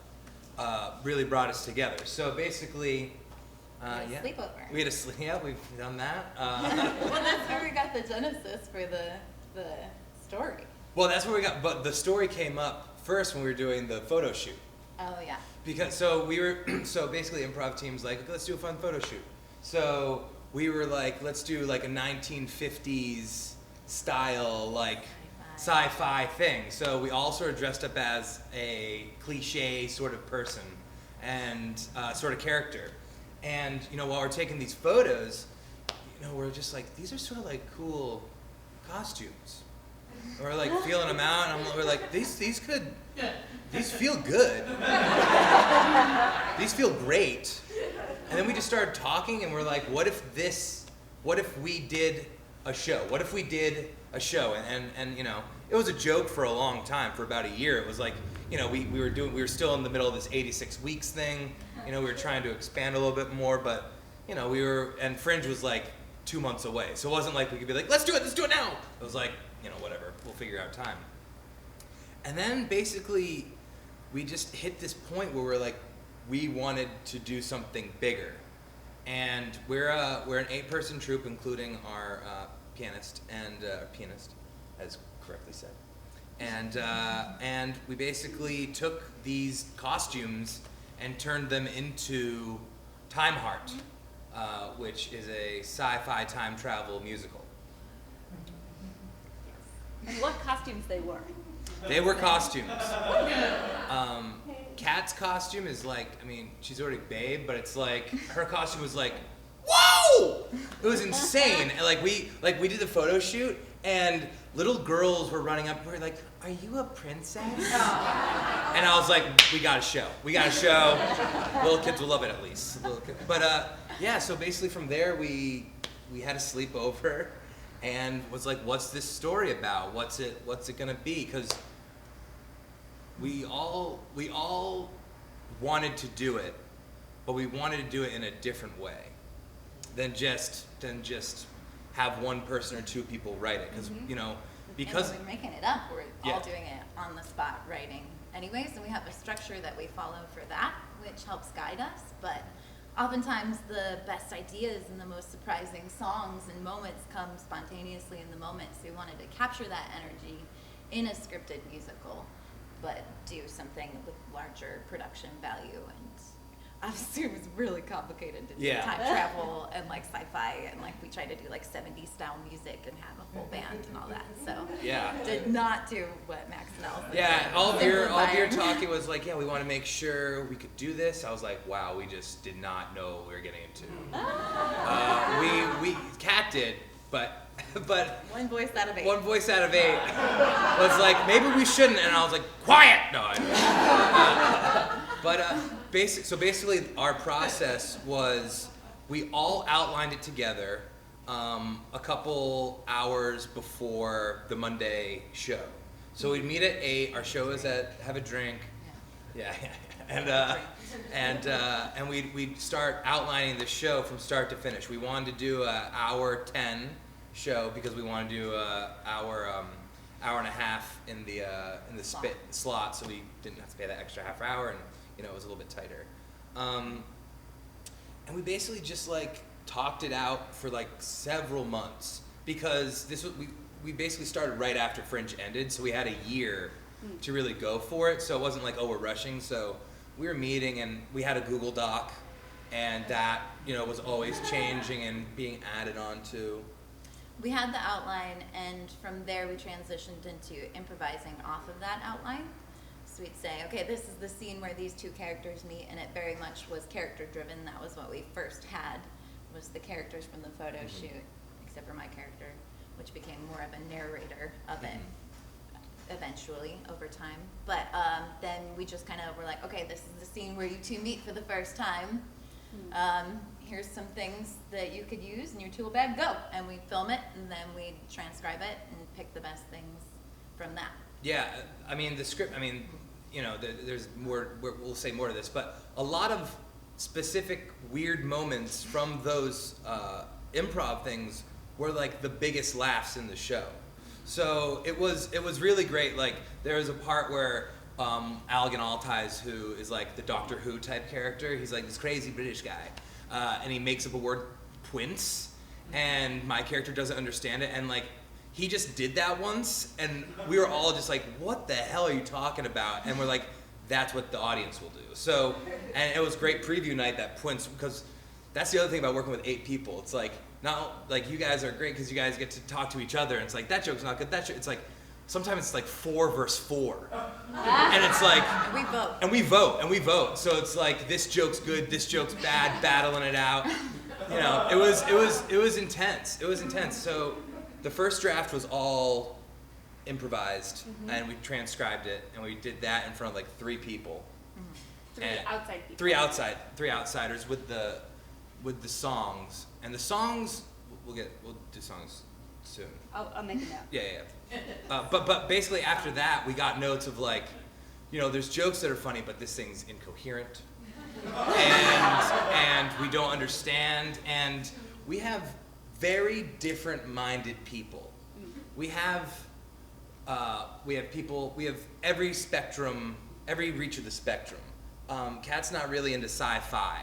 really brought us together. So basically, yeah, sleepover. we had a yeah, we've done that. Well, that's where we got the genesis for the story. Well, that's where we got, but the story came up first when we were doing the photo shoot. Oh yeah. Because, so we were, so basically improv team's like, let's do a fun photo shoot. So we were like, let's do like a 1950s style, like sci-fi thing. So we all sort of dressed up as a cliche sort of person and sort of character. And, you know, while we're taking these photos, you know, we're just like, these are sort of like cool costumes. We're like feeling them out, and we're like, these feel good. These feel great. And then we just started talking, and we're like, what if we did a show? What if we did a show? And you know, it was a joke for a long time, for about a year. It was like, you know, we were still in the middle of this 86 weeks thing. You know, we were trying to expand a little bit more, but, you know, and Fringe was like 2 months away. So it wasn't like we could be like, let's do it now. It was like, you know, whatever, we'll figure out time. And then basically, we just hit this point where we're like, we wanted to do something bigger. And we're an 8-person troupe, including our pianist, as correctly said. And we basically took these costumes and turned them into Time Heart, which is a sci-fi time travel musical. And what costumes they wore? They were costumes. Kat's costume is like, I mean, she's already babe, but it's like, her costume was like, whoa! It was insane. And like we did the photo shoot, and little girls were running up, and we were like, are you a princess? And I was like, we got a show. Little kids will love it, at least. But yeah, so basically from there, we had a sleepover, and was like, what's this story about? What's it gonna be? Because we all wanted to do it, but we wanted to do it in a different way than just have one person or 2 people write it. Because you know, because and when we're making it up, we're Yeah. all doing it on the spot writing anyways, and we have a structure that we follow for that, which helps guide us. But oftentimes the best ideas and the most surprising songs and moments come spontaneously in the moment. So we wanted to capture that energy in a scripted musical, but do something with larger production value. And obviously it was really complicated to do Yeah. time travel and like sci-fi, and like we tried to do like 70s style music and have a full band and all that. So yeah. did not do what Max and Elsa Yeah, did. all of your Simplifying. talking was like, yeah, we want to make sure we could do this. I was like, wow, we just did not know what we were getting into. Kat did, but One voice out of 8. one voice out of 8 was like, maybe we shouldn't, and I was like, quiet. No, basically, our process was we all outlined it together a couple hours before the Monday show. So we'd meet at 8. Our show is at Have a Drink. Yeah. And we'd start outlining the show from start to finish. We wanted to do an hour 10 show because we wanted to do an hour and a half in the slot, so we didn't have to pay that extra half hour, and you know, it was a little bit tighter. And we basically just like talked it out for like several months, because we basically started right after Fringe ended, so we had a year to really go for it. So it wasn't like, oh, we're rushing. So we were meeting, and we had a Google Doc, and that, you know, was always changing and being added on to. We had the outline, and from there we transitioned into improvising off of that outline. So we'd say, okay, this is the scene where these 2 characters meet, and it very much was character driven. That was what we first had, was the characters from the photo shoot, except for my character, which became more of a narrator of it eventually over time. But then we just kind of were like, okay, this is the scene where you 2 meet for the first time. here's some things that you could use in your tool bag, go. And we film it, and then we transcribe it and pick the best things from that. Yeah, I mean, the script, I mean, you know, there's more, we'll say more to this, but a lot of specific weird moments from those improv things were like the biggest laughs in the show. So it was really great. Like, there was a part where Algan Altice, who is like the Doctor Who type character, he's like this crazy British guy, and he makes up a word, quince, and my character doesn't understand it, and like, he just did that once, and we were all just like, what the hell are you talking about? And we're like, that's what the audience will do. So, and it was great preview night, that quince, because that's the other thing about working with 8 people. It's like, not like you guys are great because you guys get to talk to each other, and it's like, that joke's not good, that joke, it's like, sometimes it's like 4 versus 4. And it's like, We vote. and we vote, and we vote. So it's like, this joke's good, this joke's bad, battling it out. You know, it was intense. It was intense. So the first draft was all improvised, and we transcribed it, and we did that in front of like 3 people. 3 And outside people. 3 outsiders with the songs. And the songs, we'll do songs soon. I'll make a note. Yeah. But basically after that, we got notes of like, you know, there's jokes that are funny, but this thing's incoherent, and we don't understand, and we have very different-minded people. We have people. We have every spectrum, every reach of the spectrum. Kat's not really into sci-fi,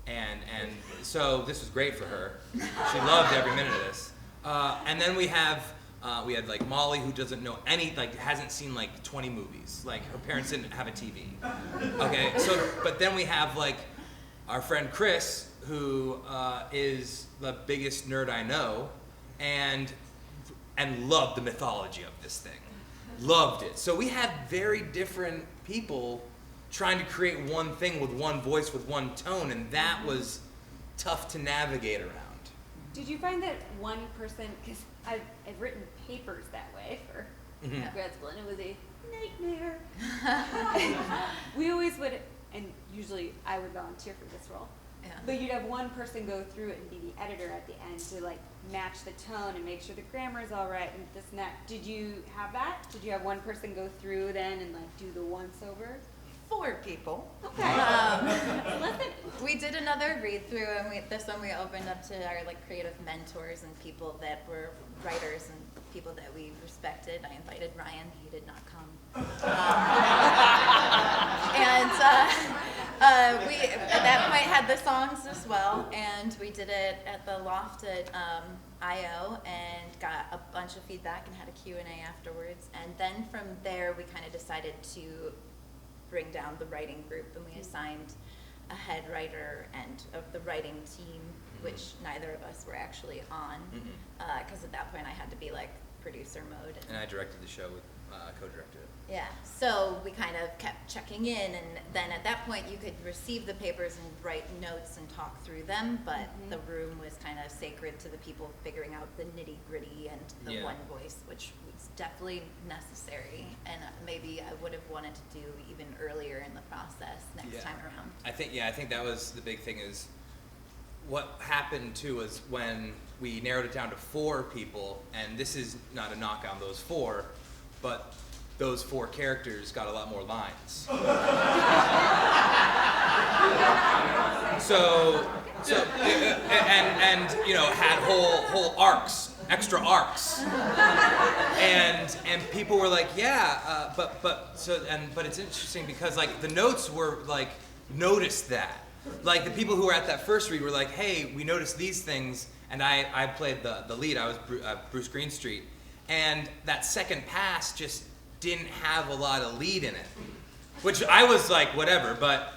and so this was great for her. She loved every minute of this. And then we had like Molly, who doesn't know hasn't seen like 20 movies. Like, her parents didn't have a TV. Okay, so, but then we have like our friend Chris, who is the biggest nerd I know, and loved the mythology of this thing. Loved it. So we had very different people trying to create one thing with one voice, with one tone, and that was tough to navigate around. Did you find that one person, because I've written papers that way for grad school, and it was a nightmare. We always would, and usually I would volunteer for this role, but you'd have one person go through it and be the editor at the end to like match the tone and make sure the grammar's all right and this and that. Did you have that? Did you have one person go through then and like do the once over? 4 people. Okay. We did another read through, and this one we opened up to our like creative mentors and people that were writers and people that we respected. I invited Ryan; he did not come. And we at that point had the songs as well, and we did it at the loft at IO and got a bunch of feedback and had a Q&A afterwards. And then from there, we kind of decided to bring down the writing group, and we assigned a head writer and of the writing team, which neither of us were actually on, because at that point I had to be like producer mode. And I directed the show, with co-directed it. Yeah, so we kind of kept checking in, and then at that point you could receive the papers and write notes and talk through them, but the room was kind of sacred to the people figuring out the nitty-gritty and the one voice, which was definitely necessary, and maybe I would have wanted to do even earlier in the process next time around. I think that was the big thing. Is what happened too was when we narrowed it down to 4 people, and this is not a knock on those 4, but those 4 characters got a lot more lines. and you know, had whole arcs, extra arcs, and people were like, but it's interesting because like the notes were like, noticed that, like the people who were at that first read were like, hey, we noticed these things, and I played the lead. I was Bruce Greenstreet, and that second pass just didn't have a lot of lead in it, which I was like, whatever, but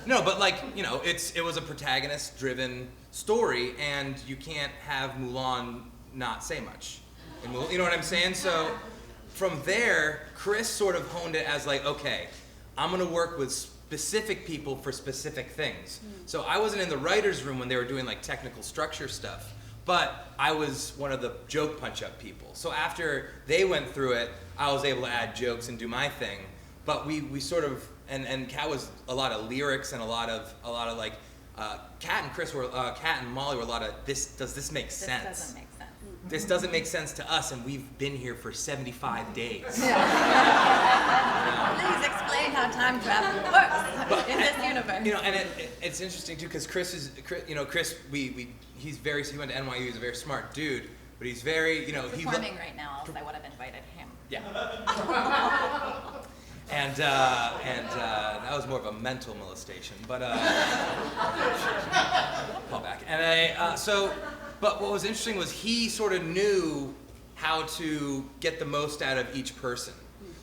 no, but like, you know, it was a protagonist-driven story, and you can't have Mulan not say much. You know what I'm saying? So from there, Chris sort of honed it as like, okay, I'm gonna work with specific people for specific things. So I wasn't in the writer's room when they were doing like technical structure stuff, but I was one of the joke punch-up people. So after they went through it, I was able to add jokes and do my thing. But we sort of, and Kat was a lot of lyrics and a lot of like Kat and Molly were a lot of does this make sense? This doesn't make sense. This doesn't make sense to us, and we've been here for 75 days. Please explain how time travel works in this universe. You know, and it's interesting too, because Chris, he went to NYU. He's a very smart dude, but he's very, He's performing right now, else I would have invited him. Yeah. And that was more of a mental molestation, but call back. And but what was interesting was he sort of knew how to get the most out of each person.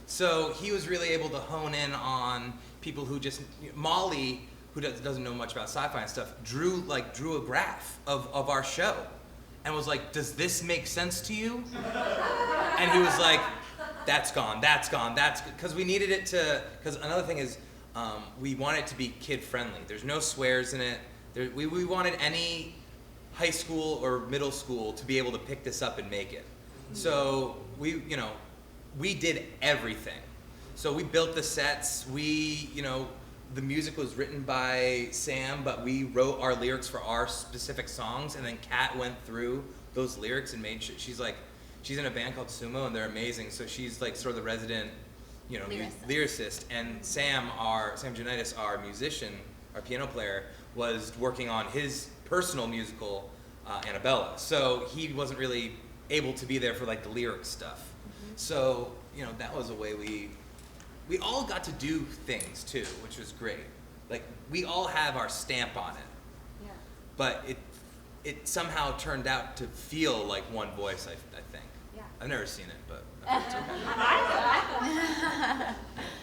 So he was really able to hone in on people who Molly, who doesn't know much about sci-fi and stuff, drew a graph of our show, and was like, "Does this make sense to you?" And he was like, that's gone, because we needed it to, because another thing is, we want it to be kid friendly. There's no swears in it. We wanted any high school or middle school to be able to pick this up and make it. So we did everything. So we built the sets, the music was written by Sam, but we wrote our lyrics for our specific songs, and then Kat went through those lyrics and made sure, she's in a band called Sumo, and they're amazing. So she's like sort of the resident, lyricist. And Sam Janitis, our musician, our piano player, was working on his personal musical, Annabella. So he wasn't really able to be there for like the lyric stuff. Mm-hmm. So that was a way we all got to do things too, which was great. Like we all have our stamp on it. Yeah. But it somehow turned out to feel like one voice, I think. Yeah. I've never seen it, but it's okay.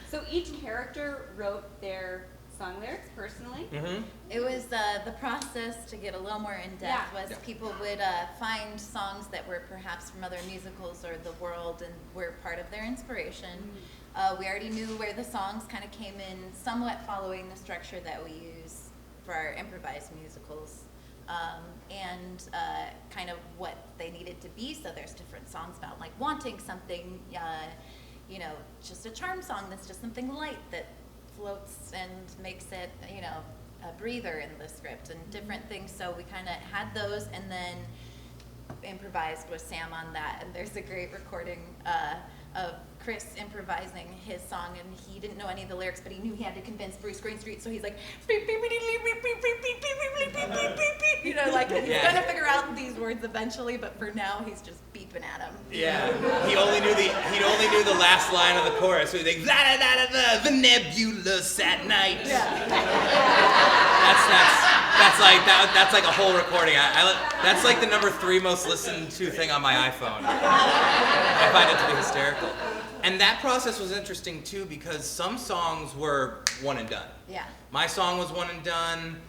So each character wrote their song lyrics personally? Mm-hmm. It was the process to get a little more in depth was people would find songs that were perhaps from other musicals or the world and were part of their inspiration. Mm-hmm. We already knew where the songs kind of came in, somewhat following the structure that we use for our improvised musicals. And kind of what they needed to be. So there's different songs about like wanting something, just a charm song that's just something light that floats and makes it, a breather in the script and different things. So we kind of had those and then improvised with Sam on that. And there's a great recording of Chris improvising his song, and he didn't know any of the lyrics, but he knew he had to convince Bruce Greenstreet, so he's like, he's gonna figure out these words eventually, but for now he's just beeping at him. Yeah, he only knew the last line of the chorus. So he's like, da da da da, the nebulous at night. Yeah. That's like a whole recording. That's like the number 3 most listened to thing on my iPhone. I find it to be hysterical. And that process was interesting too, because some songs were one and done. Yeah. My song was one and done.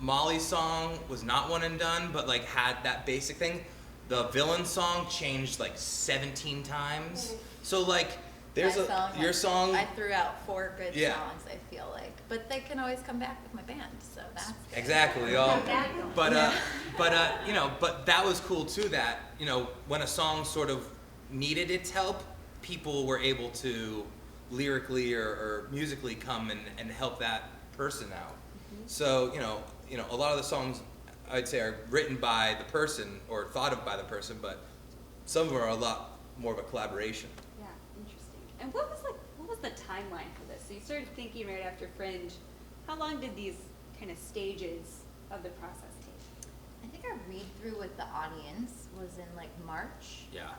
Molly's song was not one and done, but like had that basic thing. The villain song changed like 17 times. So like there's your song. I threw out 4 good songs, I feel like, but they can always come back with my band. So that's exactly. But that was cool too. That when a song sort of needed its help, people were able to lyrically or musically come and help that person out. Mm-hmm. So a lot of the songs I'd say are written by the person or thought of by the person, but some of them are a lot more of a collaboration. Yeah, interesting. And what was the timeline for this? So you started thinking right after Fringe. How long did these kind of stages of the process take? I think our read through with the audience was in like March. Yeah.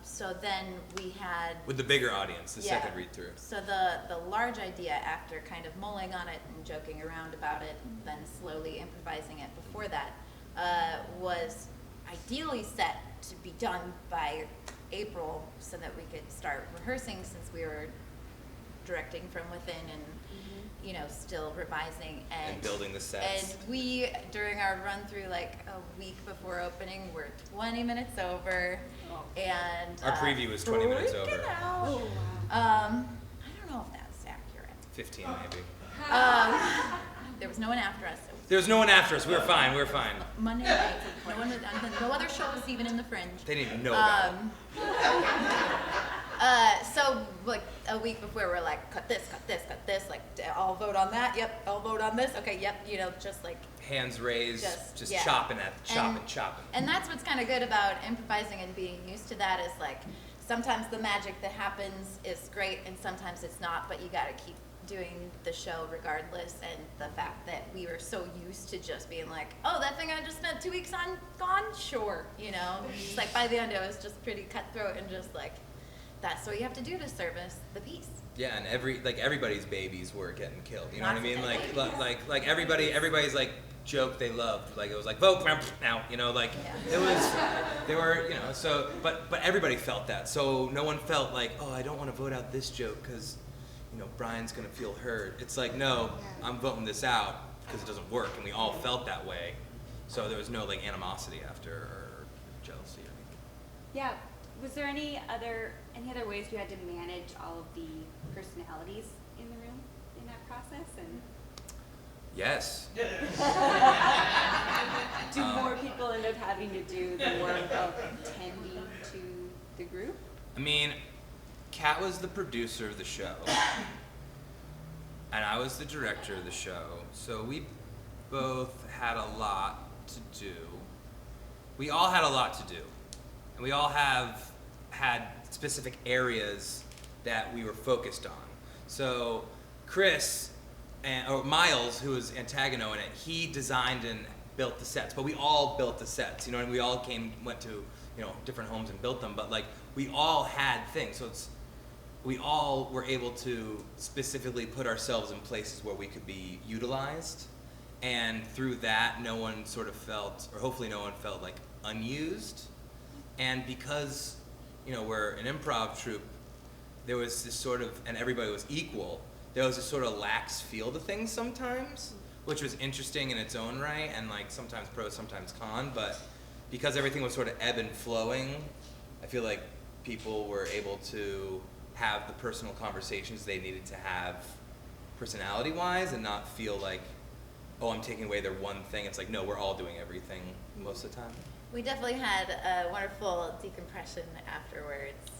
So then we had with the bigger audience, the second read through. So the large idea, after kind of mulling on it and joking around about it, and then slowly improvising it before that, was ideally set to be done by April so that we could start rehearsing, since we were directing from within and still revising and building the sets. And we, during our run through like a week before opening, were 20 minutes over, and our preview was 20 minutes over. Oh, wow. I don't know if that's accurate. 15 maybe. There was no one after us. There was no one after us. We were fine. Monday night, no other show was even in the Fringe. They didn't even know about it. So like a week before we're like, cut this, like I'll vote on that, yep, I'll vote on this, okay, yep, you know, just like Hands raised, just yeah. chopping. And chopping. And that's what's kind of good about improvising and being used to that is like, sometimes the magic that happens is great and sometimes it's not, but you gotta keep doing the show regardless. And the fact that we were so used to just being like, oh, that thing I just spent 2 weeks on, gone? Sure, you know? It's like by the end it was just pretty cutthroat and just like, that's what you have to do to service the piece. Yeah, and everybody's babies were getting killed. You know Lots what I mean? of Like everybody's like joke they loved. Like it was like vote now. You know, like Yeah. it was. They were, you know. So, but everybody felt that. So no one felt like, oh, I don't want to vote out this joke because, you know, Brian's gonna feel hurt. It's like, no, I'm voting this out because it doesn't work, and we all felt that way. So there was no like animosity after or jealousy or anything. Yeah. Was there any other ways you had to manage all of the personalities in the room in that process? And Yes. do more people end up having to do the work of tending to the group? I mean, Kat was the producer of the show, and I was the director of the show, so we both had a lot to do. We all had a lot to do, and we all have had specific areas that we were focused on. So Chris, or Miles, who was Antagano in it, he designed and built the sets, but we all built the sets, you know, and we all went to, you know, different homes and built them, but like, we all had things, so we all were able to specifically put ourselves in places where we could be utilized, and through that, no one sort of felt, or hopefully no one felt like unused, and because, you know, we're an improv troupe, there was this sort of, and everybody was equal, there was this sort of lax feel to things sometimes, which was interesting in its own right, and like sometimes pro, sometimes con, but because everything was sort of ebb and flowing, I feel like people were able to have the personal conversations they needed to have personality-wise and not feel like, oh, I'm taking away their one thing. It's like, no, we're all doing everything most of the time. We definitely had a wonderful decompression afterwards.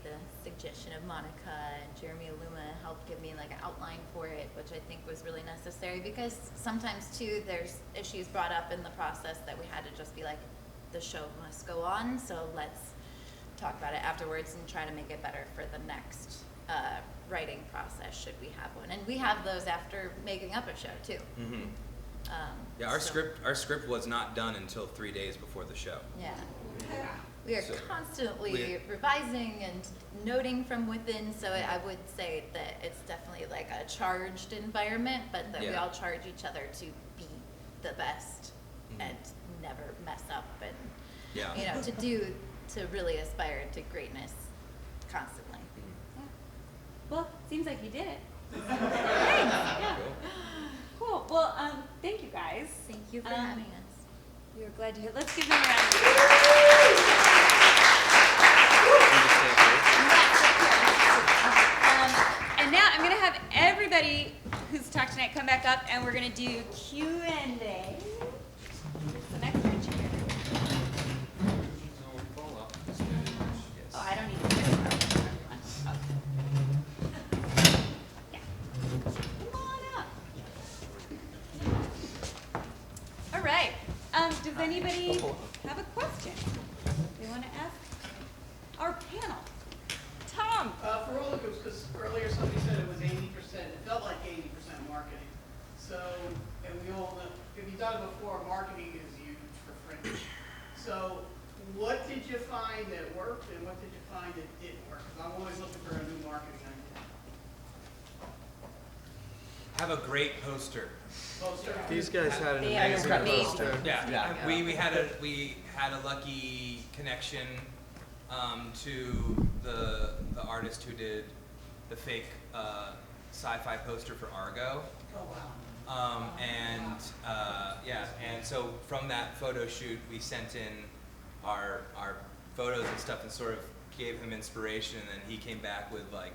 The suggestion of Monica and Jeremy Aluma helped give me like an outline for it, which I think was really necessary because sometimes too there's issues brought up in the process that we had to just be like, the show must go on, so let's talk about it afterwards and try to make it better for the next writing process should we have one. And we have those after making up a show too. Mm-hmm. Yeah, our script was not done until 3 days before the show. Yeah. We are constantly revising and noting from within, so I would say that it's definitely like a charged environment, but that we all charge each other to be the best and never mess up and, you know, to really aspire to greatness constantly. Yeah. Well, seems like you did it. Thanks. Yeah. Cool. Well, thank you guys. Thank you for having us. We were glad to hear. Let's give them a round of and now I'm going to have everybody who's talked tonight come back up, and we're going to do Q&A. The next one here. Oh, I don't need to do it. Yeah. Come on up. All right. Does anybody have a question they want to ask our panel? Tom. For roller coasters, because earlier somebody said it was 80%. It felt like 80% marketing. So, and we all know, if you've done it before, marketing is huge for Fringe. So, what did you find that worked, and what did you find that didn't work? Because I'm always looking for a new marketing idea. Have a great poster. Poster. These guys had an They are amazing amazing. poster. Yeah. We had a lucky connection to the artist who did the fake sci-fi poster for Argo. Oh, wow. And so from that photo shoot, we sent in our photos and stuff and sort of gave him inspiration, and then he came back with like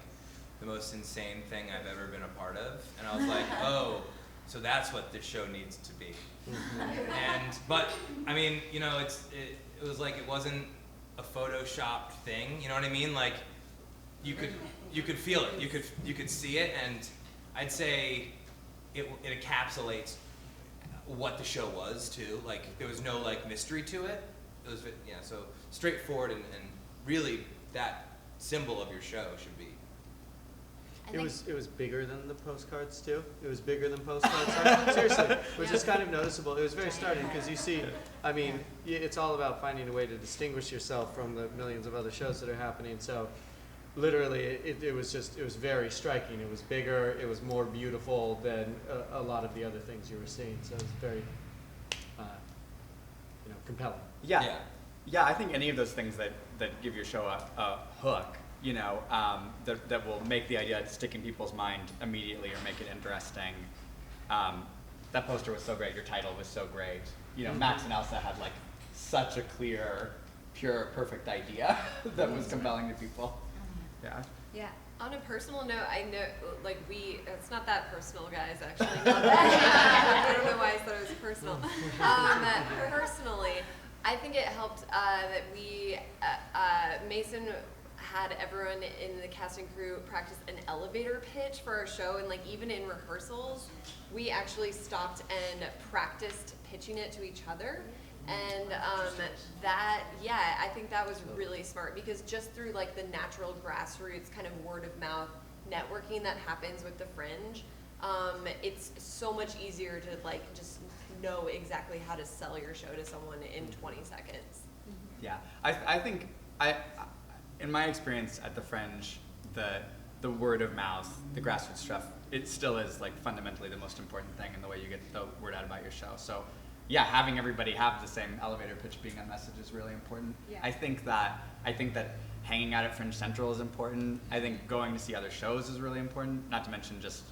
the most insane thing I've ever been a part of, and I was like, oh, so that's what this show needs to be. But I mean, you know, it was like it wasn't a photoshopped thing, you know what I mean? Like you could you could feel it. You could see it, and I'd say it encapsulates what the show was too. Like there was no like mystery to it. It was so straightforward and really that symbol of your show should be. It was bigger than the postcards too. It was bigger than postcards. Seriously, which is kind of noticeable. It was very startling because you see, I mean, it's all about finding a way to distinguish yourself from the millions of other shows that are happening. So, literally, it was very striking. It was bigger. It was more beautiful than a lot of the other things you were seeing. So it was very, compelling. Yeah. I think any of those things that give your show a hook, that will make the idea stick in people's mind immediately or make it interesting. That poster was so great. Your title was so great. Max and Elsa had like such a clear, pure, perfect idea that was compelling to people. Yeah. Yeah. On a personal note, I know, it's not that personal, guys, actually. Not that. I don't know why I thought it was personal. Personally, I think it helped that we, Mason had everyone in the cast and crew practice an elevator pitch for our show, and even in rehearsals, we actually stopped and practiced pitching it to each other. And I think that was really smart because just through the natural grassroots kind of word of mouth networking that happens with the Fringe, it's so much easier to just know exactly how to sell your show to someone in 20 seconds. Yeah, I think in my experience at the Fringe, the word of mouth, the grassroots stuff, it still is fundamentally the most important thing in the way you get the word out about your show. So. Yeah, having everybody have the same elevator pitch being a message is really important. Yeah. I think that hanging out at Fringe Central is important. I think going to see other shows is really important. Not to mention just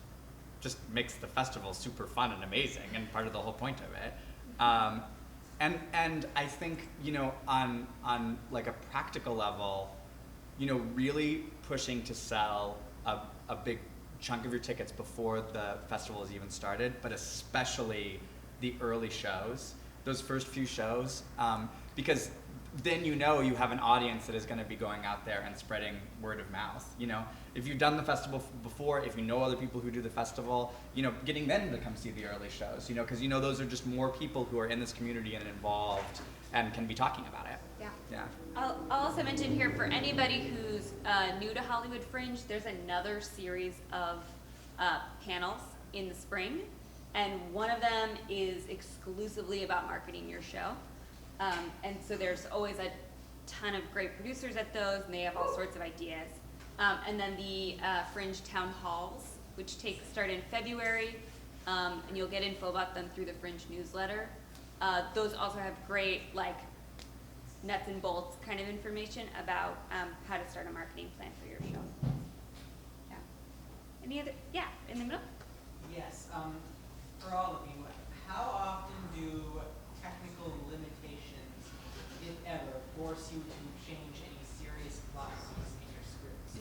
makes the festival super fun and amazing and part of the whole point of it. And I think on a practical level, really pushing to sell a big chunk of your tickets before the festival has even started, but especially the early shows, those first few shows, because then you have an audience that is going to be going out there and spreading word of mouth. If you've done the festival before, if you know other people who do the festival, getting them to come see the early shows, because those are just more people who are in this community and involved and can be talking about it. Yeah. I'll also mention here for anybody who's new to Hollywood Fringe, there's another series of panels in the spring. And one of them is exclusively about marketing your show. And so there's always a ton of great producers at those, and they have all sorts of ideas. And then the Fringe Town Halls, which start in February, and you'll get info about them through the Fringe newsletter. Those also have great, nuts and bolts kind of information about how to start a marketing plan for your show. Yeah. Any other? Yeah, in the middle? Yes. For all of you, how often do technical limitations, if ever, force you to change any serious plot points in your scripts?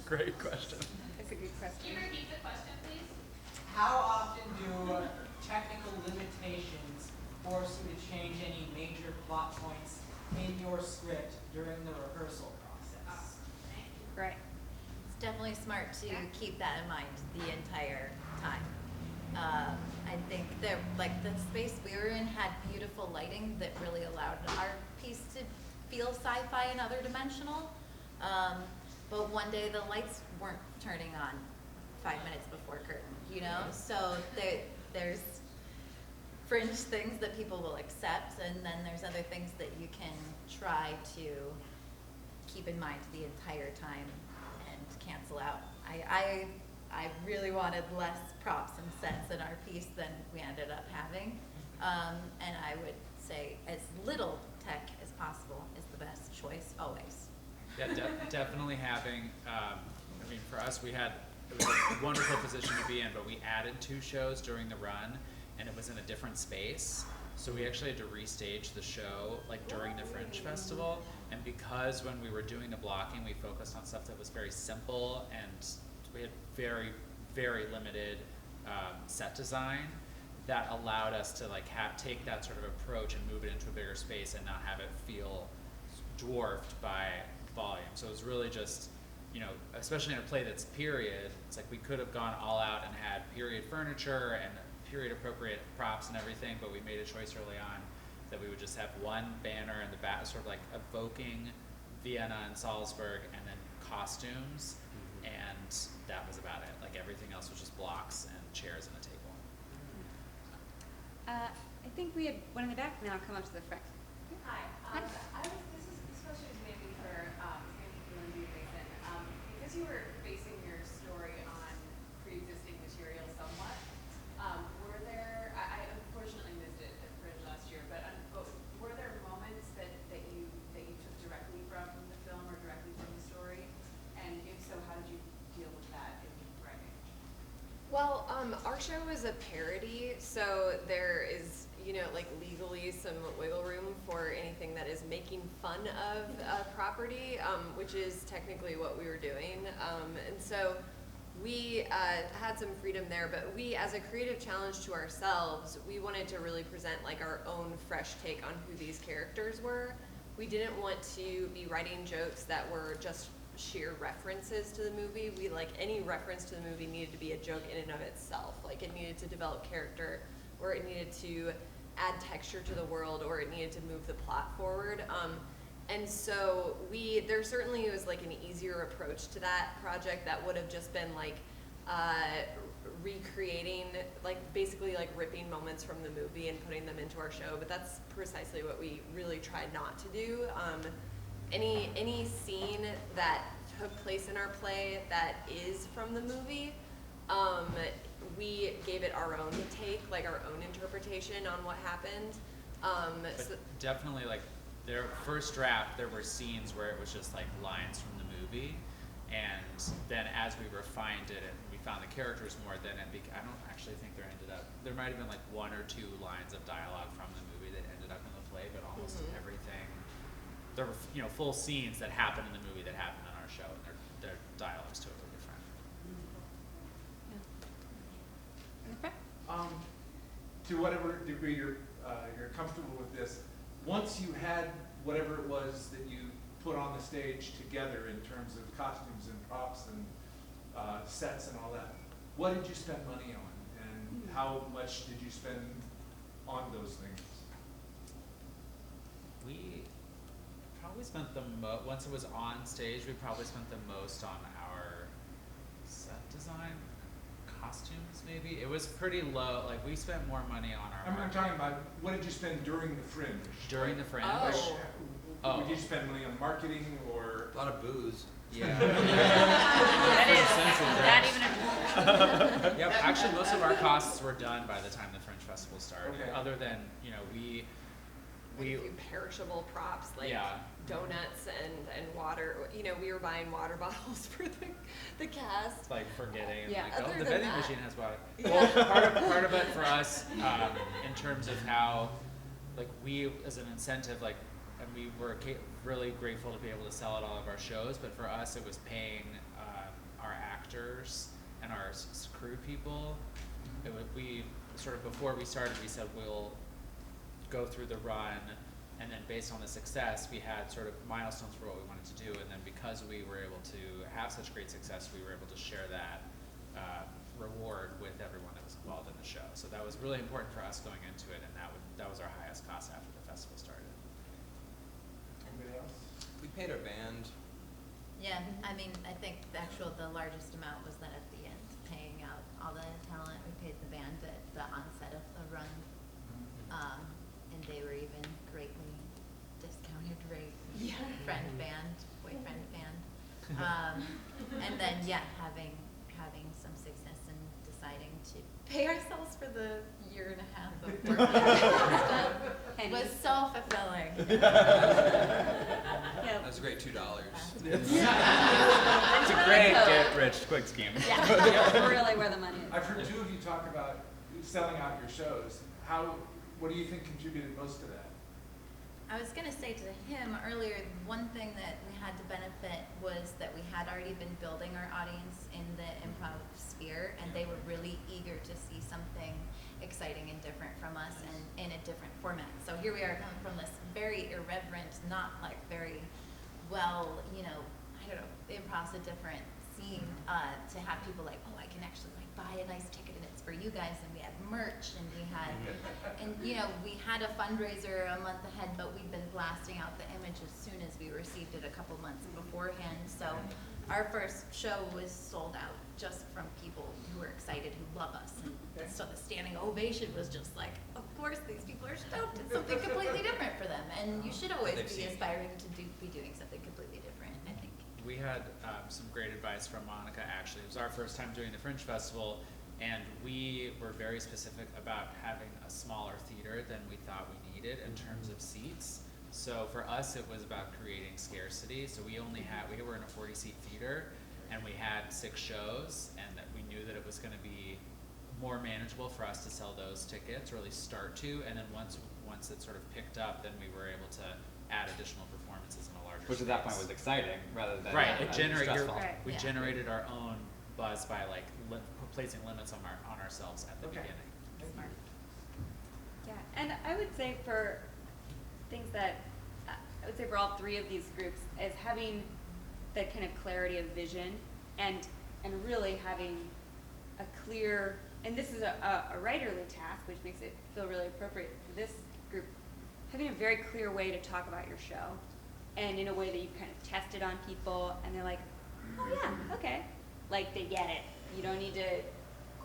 Great question. That's a good question. Can you repeat the question, please? How often do technical limitations force you to change any major plot points in your script during the rehearsal process? Right. It's definitely smart to keep that in mind the entire time. I think that the space we were in had beautiful lighting that really allowed our piece to feel sci-fi and other dimensional. But one day the lights weren't turning on 5 minutes before curtain, So there's Fringe things that people will accept, and then there's other things that you can try to keep in mind the entire time and cancel out. I really wanted less props and sets in our piece than we ended up having. And I would say as little tech as possible is the best choice always. Yeah, definitely having, for us, it was a wonderful position to be in, but we added 2 shows during the run, and it was in a different space. So we actually had to restage the show during the Fringe Festival. And because when we were doing the blocking, we focused on stuff that was very simple, and we had very, very limited set design that allowed us to take that sort of approach and move it into a bigger space and not have it feel dwarfed by volume. So it was really just especially in a play that's period, it's like we could have gone all out and had period furniture and period appropriate props and everything, but we made a choice early on that we would just have one banner in the back, sort of like evoking Vienna and Salzburg, and then costumes, and that was about it. Like everything else was just blocks and chairs and a table. I think we had one in the back now. Come up to the front. Hi. This question is maybe for Lindsay Mason. Because you were basing your story on pre-existing material somewhat, were there? I unfortunately missed it at Fringe last year, but were there moments that you took directly from the film or directly from the story? And if so, how did you deal with that in writing? Well, our show is a parody, so there is, like legally some wiggle room for anything that is making fun of a property, which is technically what we were doing. And so we had some freedom there, but we, as a creative challenge to ourselves, we wanted to really present like our own fresh take on who these characters were. We didn't want to be writing jokes that were just sheer references to the movie. Any reference to the movie needed to be a joke in and of itself. Like it needed to develop character, or it needed to add texture to the world, or it needed to move the plot forward. And so there certainly was like an easier approach to that project that would have just been like recreating, basically ripping moments from the movie and putting them into our show. But that's precisely what we really tried not to do. Any scene that took place in our play that is from the movie, we gave it our own take, our own interpretation on what happened. But definitely, their first draft, there were scenes where it was just lines from the movie, and then as we refined it and we found the characters more, then I don't actually think there might have been one or two lines of dialogue from the movie that ended up in the play, but almost everything. There were full scenes that happened in the movie that happened in our show, and their dialogue's totally different. To whatever degree you're comfortable with this, once you had whatever it was that you put on the stage together in terms of costumes and props and sets and all that, what did you spend money on, and how much did you spend on those things? We probably spent once it was on stage, we probably spent the most on our set design, costumes maybe. It was pretty low. We spent more money on our I'm talking about, what did you spend during the Fringe? During the Fringe? Did you spend money on marketing or? A lot of booze. Yeah. That Yep, actually most of our costs were done by the time the Fringe Festival started. Okay. Other than, we perishable props yeah. donuts and water. We were buying water bottles for the cast. Forgetting. Yeah, oh, other the than vending that. machine has water. Yeah. Well, part of it for us, in terms of how, we as an incentive, and we were really grateful to be able to sell at all of our shows, but for us it was paying our actors and our crew people. We sort of, before we started, we said we'll go through the run, and then based on the success, we had sort of milestones for what we wanted to do, and then because we were able to have such great success, we were able to share that reward with everyone that was involved in the show. So that was really important for us going into it, and that was our highest cost after the festival started. Anybody else? We paid our band. Yeah, I think the largest amount was that at the end, paying out all the talent. We paid the band at the onset of the run, and they were even greatly discounted rate. Yeah. Friend band, boyfriend band, and then having some success in deciding to pay ourselves for the year and a half of work was so fulfilling. That's a great $2. It's a great get rich quick scheme. Yeah, really where the money is. I've heard two of you talk about selling out your shows. What do you think contributed most to that? I was going to say to him earlier, one thing that we had to benefit was that we had already been building our audience in the improv sphere, and they were really eager to see something exciting and different from us and in a different format. So here we are coming from this very irreverent, not very well, I don't know, improv's a different scene, to have people like, oh, I can actually like buy a nice ticket and it's for you guys, and we had merch, and we had, and you know, we had a fundraiser a month ahead, but we'd been blasting out the image as soon as we received it a couple months beforehand, so our first show was sold out just from people who were excited, who love us, and so the standing ovation was just like, of course, these people are stoked, it's something completely different for them, and you should always be aspiring to be doing something completely different, I think. We had some great advice from Monica, actually. It was our first time doing the Fringe Festival, and we were very specific about having a smaller theater than we thought we needed in terms of seats. So for us, it was about creating scarcity. So we were in a 40-seat theater, and we had 6 shows, and that we knew that it was going to be more manageable for us to sell those tickets, or at least start to, and then once it sort of picked up, then we were able to add additional performances in a larger Which at that point was exciting, rather than right. It generated stressful. we generated our own buzz by like placing limits on ourselves at the beginning. Smart. Yeah, and I would say for things that I would say for all 3 of these groups is having that kind of clarity of vision and really having a clear, and this is a writerly task, which makes it feel really appropriate for this group, having a very clear way to talk about your show, and in a way that you kind of test it on people, and they're like, oh yeah, okay, like they get it. You don't need to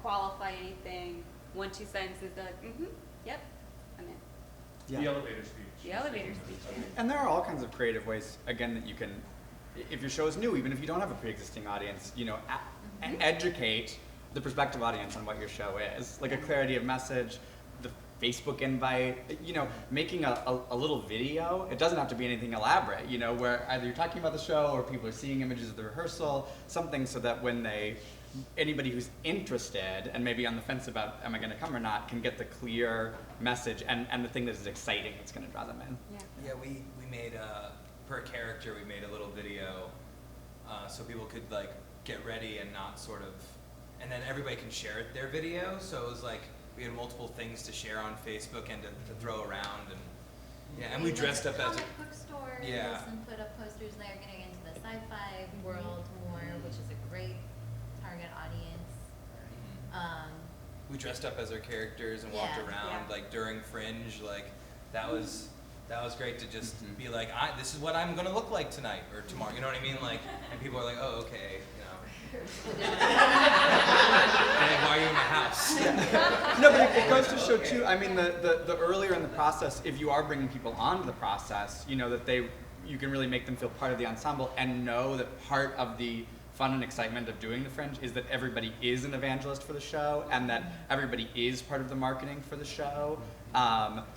qualify anything. 1-2 sentences, they're like, yep, I'm in. Yeah. The elevator speech. The elevator speech. Yeah. And there are all kinds of creative ways, again, that you can, if your show is new, even if you don't have a pre-existing audience, you know, educate the prospective audience on what your show is. Like a clarity of message, the Facebook invite, you know, making a little video. It doesn't have to be anything elaborate, you know, where either you're talking about the show or people are seeing images of the rehearsal, something so that when anybody who's interested and maybe on the fence about am I going to come or not can get the clear message and the thing that is exciting that's going to draw them in. Yeah, we made per character we made a little video so people could like get ready and not sort of, and then everybody can share their video. So it was like we had multiple things to share on Facebook and to throw around, and yeah, and we dressed up as comic book stores and put up posters there, getting into the sci-fi world more, which is a great target audience. We dressed up as our characters and walked around like during Fringe, like that was great to just be like, this is what I'm gonna look like tonight or tomorrow, you know what I mean? Like, and people are like, oh, okay, you know. And like, why are you in my house? No, but it goes to show too, I mean, the earlier in the process, if you are bringing people onto the process, you know, that you can really make them feel part of the ensemble and know that part of the fun and excitement of doing the Fringe is that everybody is an evangelist for the show and that everybody is part of the marketing for the show.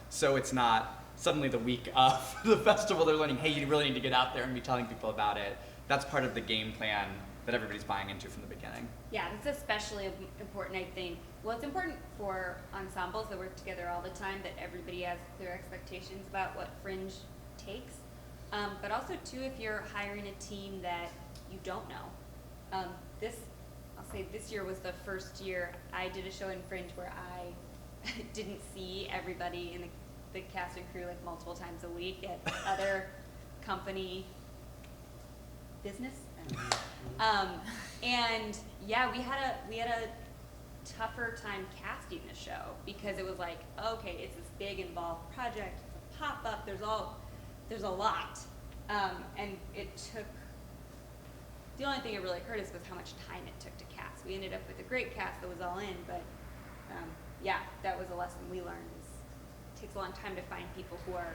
So it's not suddenly the week of the festival they're learning, hey, you really need to get out there and be telling people about it. That's part of the game plan that everybody's buying into from the beginning. Yeah, that's especially important, I think. Well, it's important for ensembles that work together all the time that everybody has clear expectations about what Fringe takes. But also, too, if you're hiring a team that you don't know. I'll say this year was the first year I did a show in Fringe where I didn't see everybody in the cast and crew like multiple times a week at other company business. And yeah, we had a tougher time casting the show because it was like, okay, it's this big involved project, it's a pop-up, there's a lot. And it took, the only thing it really hurt us was how much time it took to cast. We ended up with a great cast that was all in, but yeah, that was a lesson we learned. It takes a long time to find people who are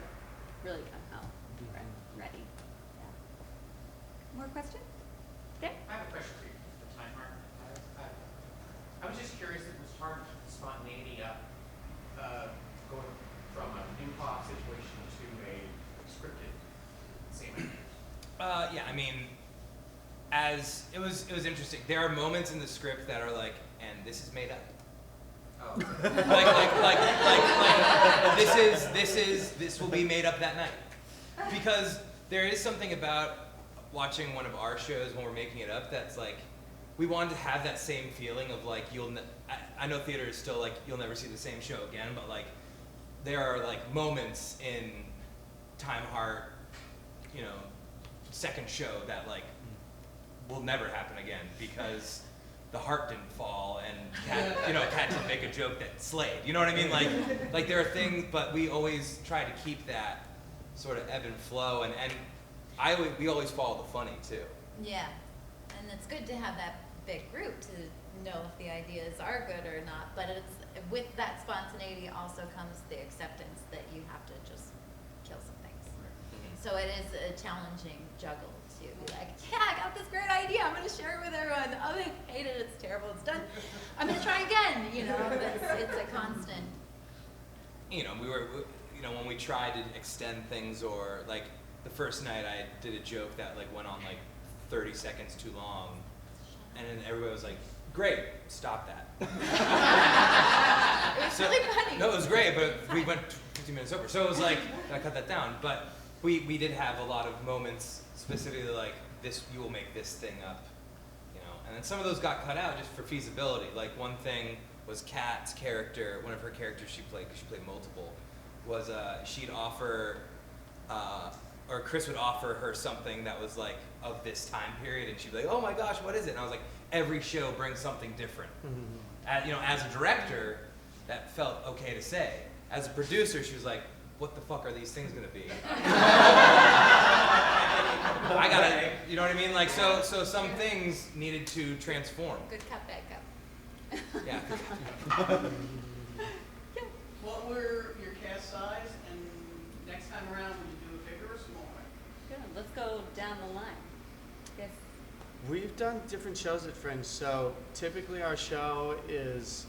really gung-ho and ready. Yeah. More questions? Okay. I have a question for you, the time mark. I was just curious if it was hard to keep the spontaneity up, going from an improv situation to a scripted scene. Yeah, I mean, it was interesting. There are moments in the script that are like, and this is made up. Oh. This will be made up that night. Because there is something about watching one of our shows when we're making it up that's like, we wanted to have that same feeling of like, I know theater is still like, you'll never see the same show again, but like, there are like moments in Time Heart, you know, second show that like, will never happen again because the heart didn't fall and Kat, Kat didn't make a joke that slayed. You know what I mean? Like there are things, but we always try to keep that sort of ebb and flow, and we always follow the funny too. Yeah, and it's good to have that big group to know if the ideas are good or not, but with that spontaneity also comes the acceptance that you have to just kill some things. So it is a challenging juggle to be like, yeah, I got this great idea, I'm going to share it with everyone. Oh, they hate it, it's terrible, it's done. I'm going to try again, it's a constant. When we tried to extend things, or like the first night I did a joke that like went on like 30 seconds too long, and then everybody was like, great, stop that. It was really funny. No, it was great, but we went 15 minutes over. So it was like, I cut that down. But we did have a lot of moments specifically like this, you will make this thing up, and then some of those got cut out just for feasibility. Like one thing was Kat's character, one of her characters she played, because she played multiple, was she'd offer, or Chris would offer her something that was like of this time period, and she'd be like, oh my gosh, what is it? And I was like, every show brings something different. As a director, that felt okay to say. As a producer, she was like, what the fuck are these things gonna be? I gotta, you know what I mean? Like, so some things needed to transform. Good cup, bad cup. Yeah. What were your cast size, and next time around, would you do a bigger or smaller? Good. Let's go down the line. Yes. We've done different shows at Fringe, so typically our show is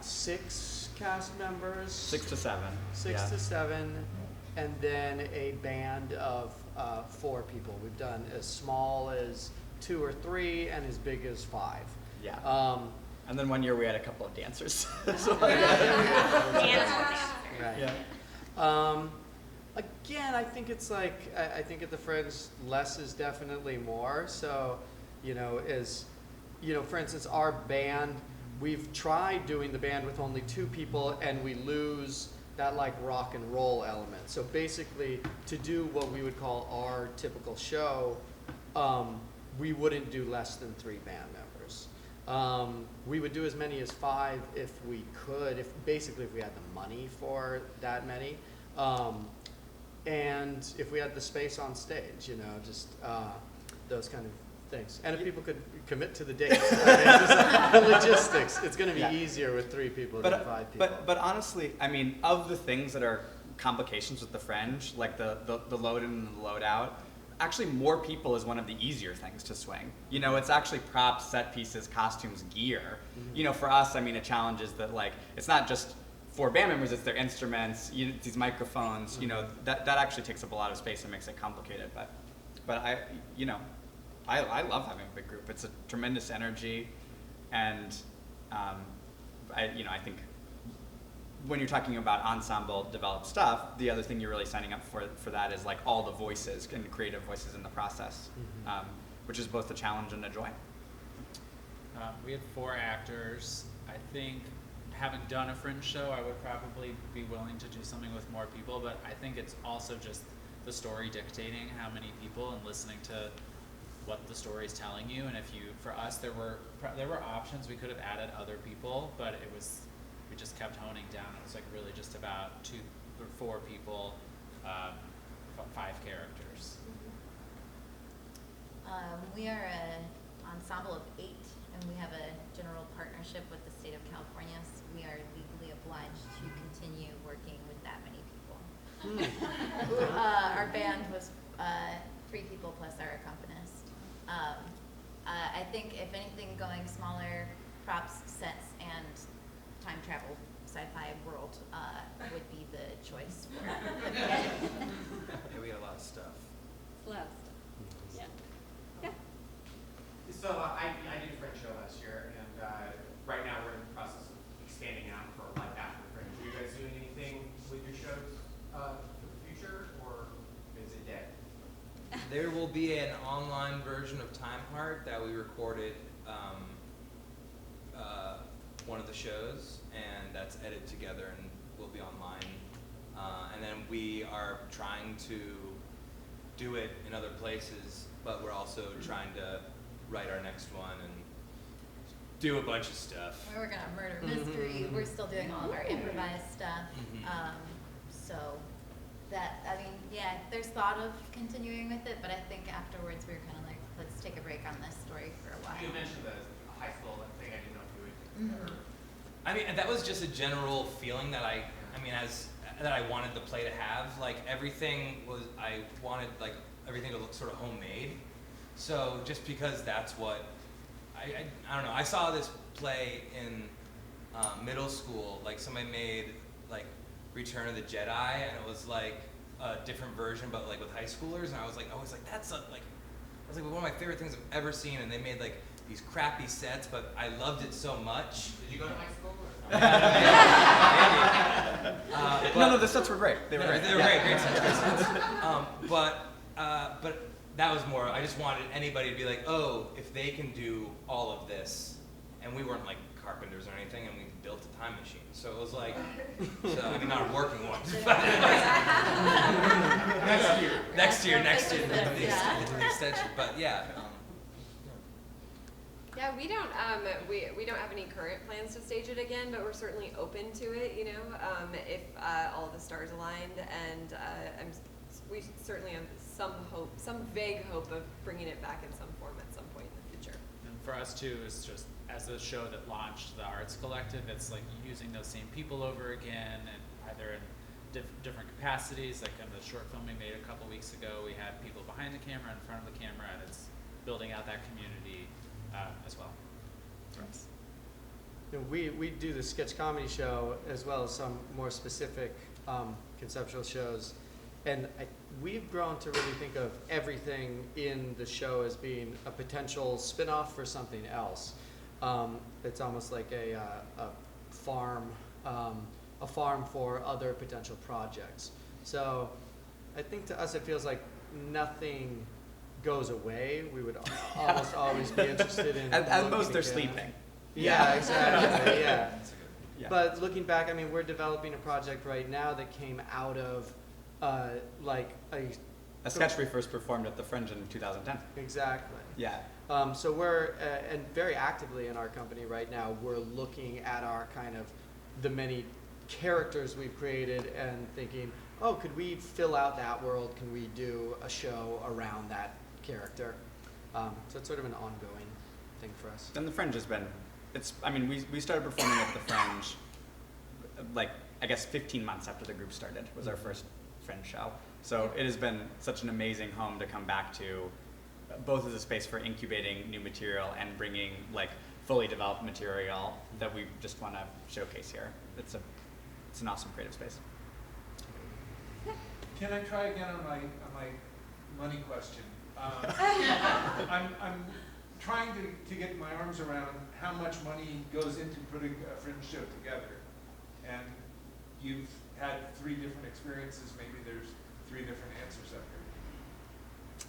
6 cast members. 6 to 7. 6 to 7, and then a band of 4 people. We've done as small as 2 or 3 and as big as 5. Yeah. And then one year we had a couple of dancers. Right. Yeah. Again, I think it's like, I think at the Fringe, less is definitely more. So, for instance, our band, we've tried doing the band with only 2 people, and we lose that like rock and roll element. So basically, to do what we would call our typical show, we wouldn't do less than 3 band members. We would do as many as 5 if we could, if we had the money for that many. And if we had the space on stage, just those kind of things. And if people could commit to the dates, the logistics, it's going to be easier with 3 people than 5 people. But honestly, I mean, of the things that are complications with the Fringe, like the load in and the load out, actually more people is one of the easier things to swing. It's actually props, set pieces, costumes, gear. For us, I mean, a challenge is that like, it's not just 4 band members, it's their instruments, these microphones, that actually takes up a lot of space and makes it complicated. But I love having a big group. It's a tremendous energy, and I think when you're talking about ensemble developed stuff, the other thing you're really signing up for that is like all the voices and creative voices in the process, which is both a challenge and a joy. We had 4 actors. I think having done a Fringe show, I would probably be willing to do something with more people, but I think it's also just the story dictating how many people and listening to what the story's telling you. And for us, there were options. We could have added other people, but we just kept honing down. It was like really just about 2 or 4 people, 5 characters. We are an ensemble of 8, and we have a general partnership with the state of California, so we are legally obliged to continue working with that many people. Our band was 3 people plus our accompanist. I think if anything, going smaller, props, sets, and time travel sci-fi world would be the choice for the band. Yeah, we had a lot of stuff. So I did a Fringe show last year, and right now we're in the process of expanding out for life after Fringe. Are you guys doing anything with your shows for the future, or is it dead? There will be an online version of Time Heart that we recorded one of the shows, and that's edited together and will be online. And then we are trying to do it in other places but we're also trying to write our next one and do a bunch of stuff. We're working on murder mystery. We're still doing all of our improvised stuff. So that, I mean, yeah, there's thought of continuing with it, but I think afterwards we were kind of like, let's take a break on this story for a while. You mentioned the high school thing. I didn't know if you would ever. I mean, that was just a general feeling that I wanted the play to have. Like everything was, I wanted like everything to look sort of homemade. So just because that's what, I don't know. I saw this play in middle school. Like somebody made like Return of the Jedi, and it was like a different version, but like with high schoolers. And I was like, that's like one of my favorite things I've ever seen. And they made like these crappy sets, but I loved it so much. Did you go to high school? No, the sets were great. They were great. They were great sets. But that was more, I just wanted anybody to be like, oh, if they can do all of this, and we weren't like carpenters or anything, and we built a time machine. So it was like, I mean, not a working one. But next year, the extension. But yeah. Yeah, we don't have any current plans to stage it again, but we're certainly open to it. You know, if all the stars aligned, and we certainly have some hope, some vague hope of bringing it back in some form at some point in the future. And for us too, it's just as a show that launched the Arts Collective, it's like using those same people over again, and either in different capacities. Like in the short film we made a couple weeks ago, we had people behind the camera, in front of the camera, and it's building out that community as well for us. You know, we do the sketch comedy show as well as some more specific conceptual shows, and we've grown to really think of everything in the show as being a potential spin-off for something else. It's almost like a farm for other potential projects. So I think to us it feels like nothing goes away. We would almost always be interested in. At most, they're sleeping. Yeah, exactly. Yeah. Yeah. But looking back, I mean, we're developing a project right now that came out of like a sketch we first performed at the Fringe in 2010. Exactly. Yeah. So we're and very actively in our company right now, we're looking at our kind of the many characters we've created and thinking, oh, could we fill out that world? Can we do a show around that character? So it's sort of an ongoing thing for us. And the Fringe has been, we started performing at the Fringe, like, I guess 15 months after the group started was our first Fringe show. So it has been such an amazing home to come back to, both as a space for incubating new material and bringing like fully developed material that we just want to showcase here. It's an awesome creative space. Can I try again on my money question? I'm trying to get my arms around how much money goes into putting a Fringe show together. And you've had 3 different experiences. Maybe there's 3 different answers up here.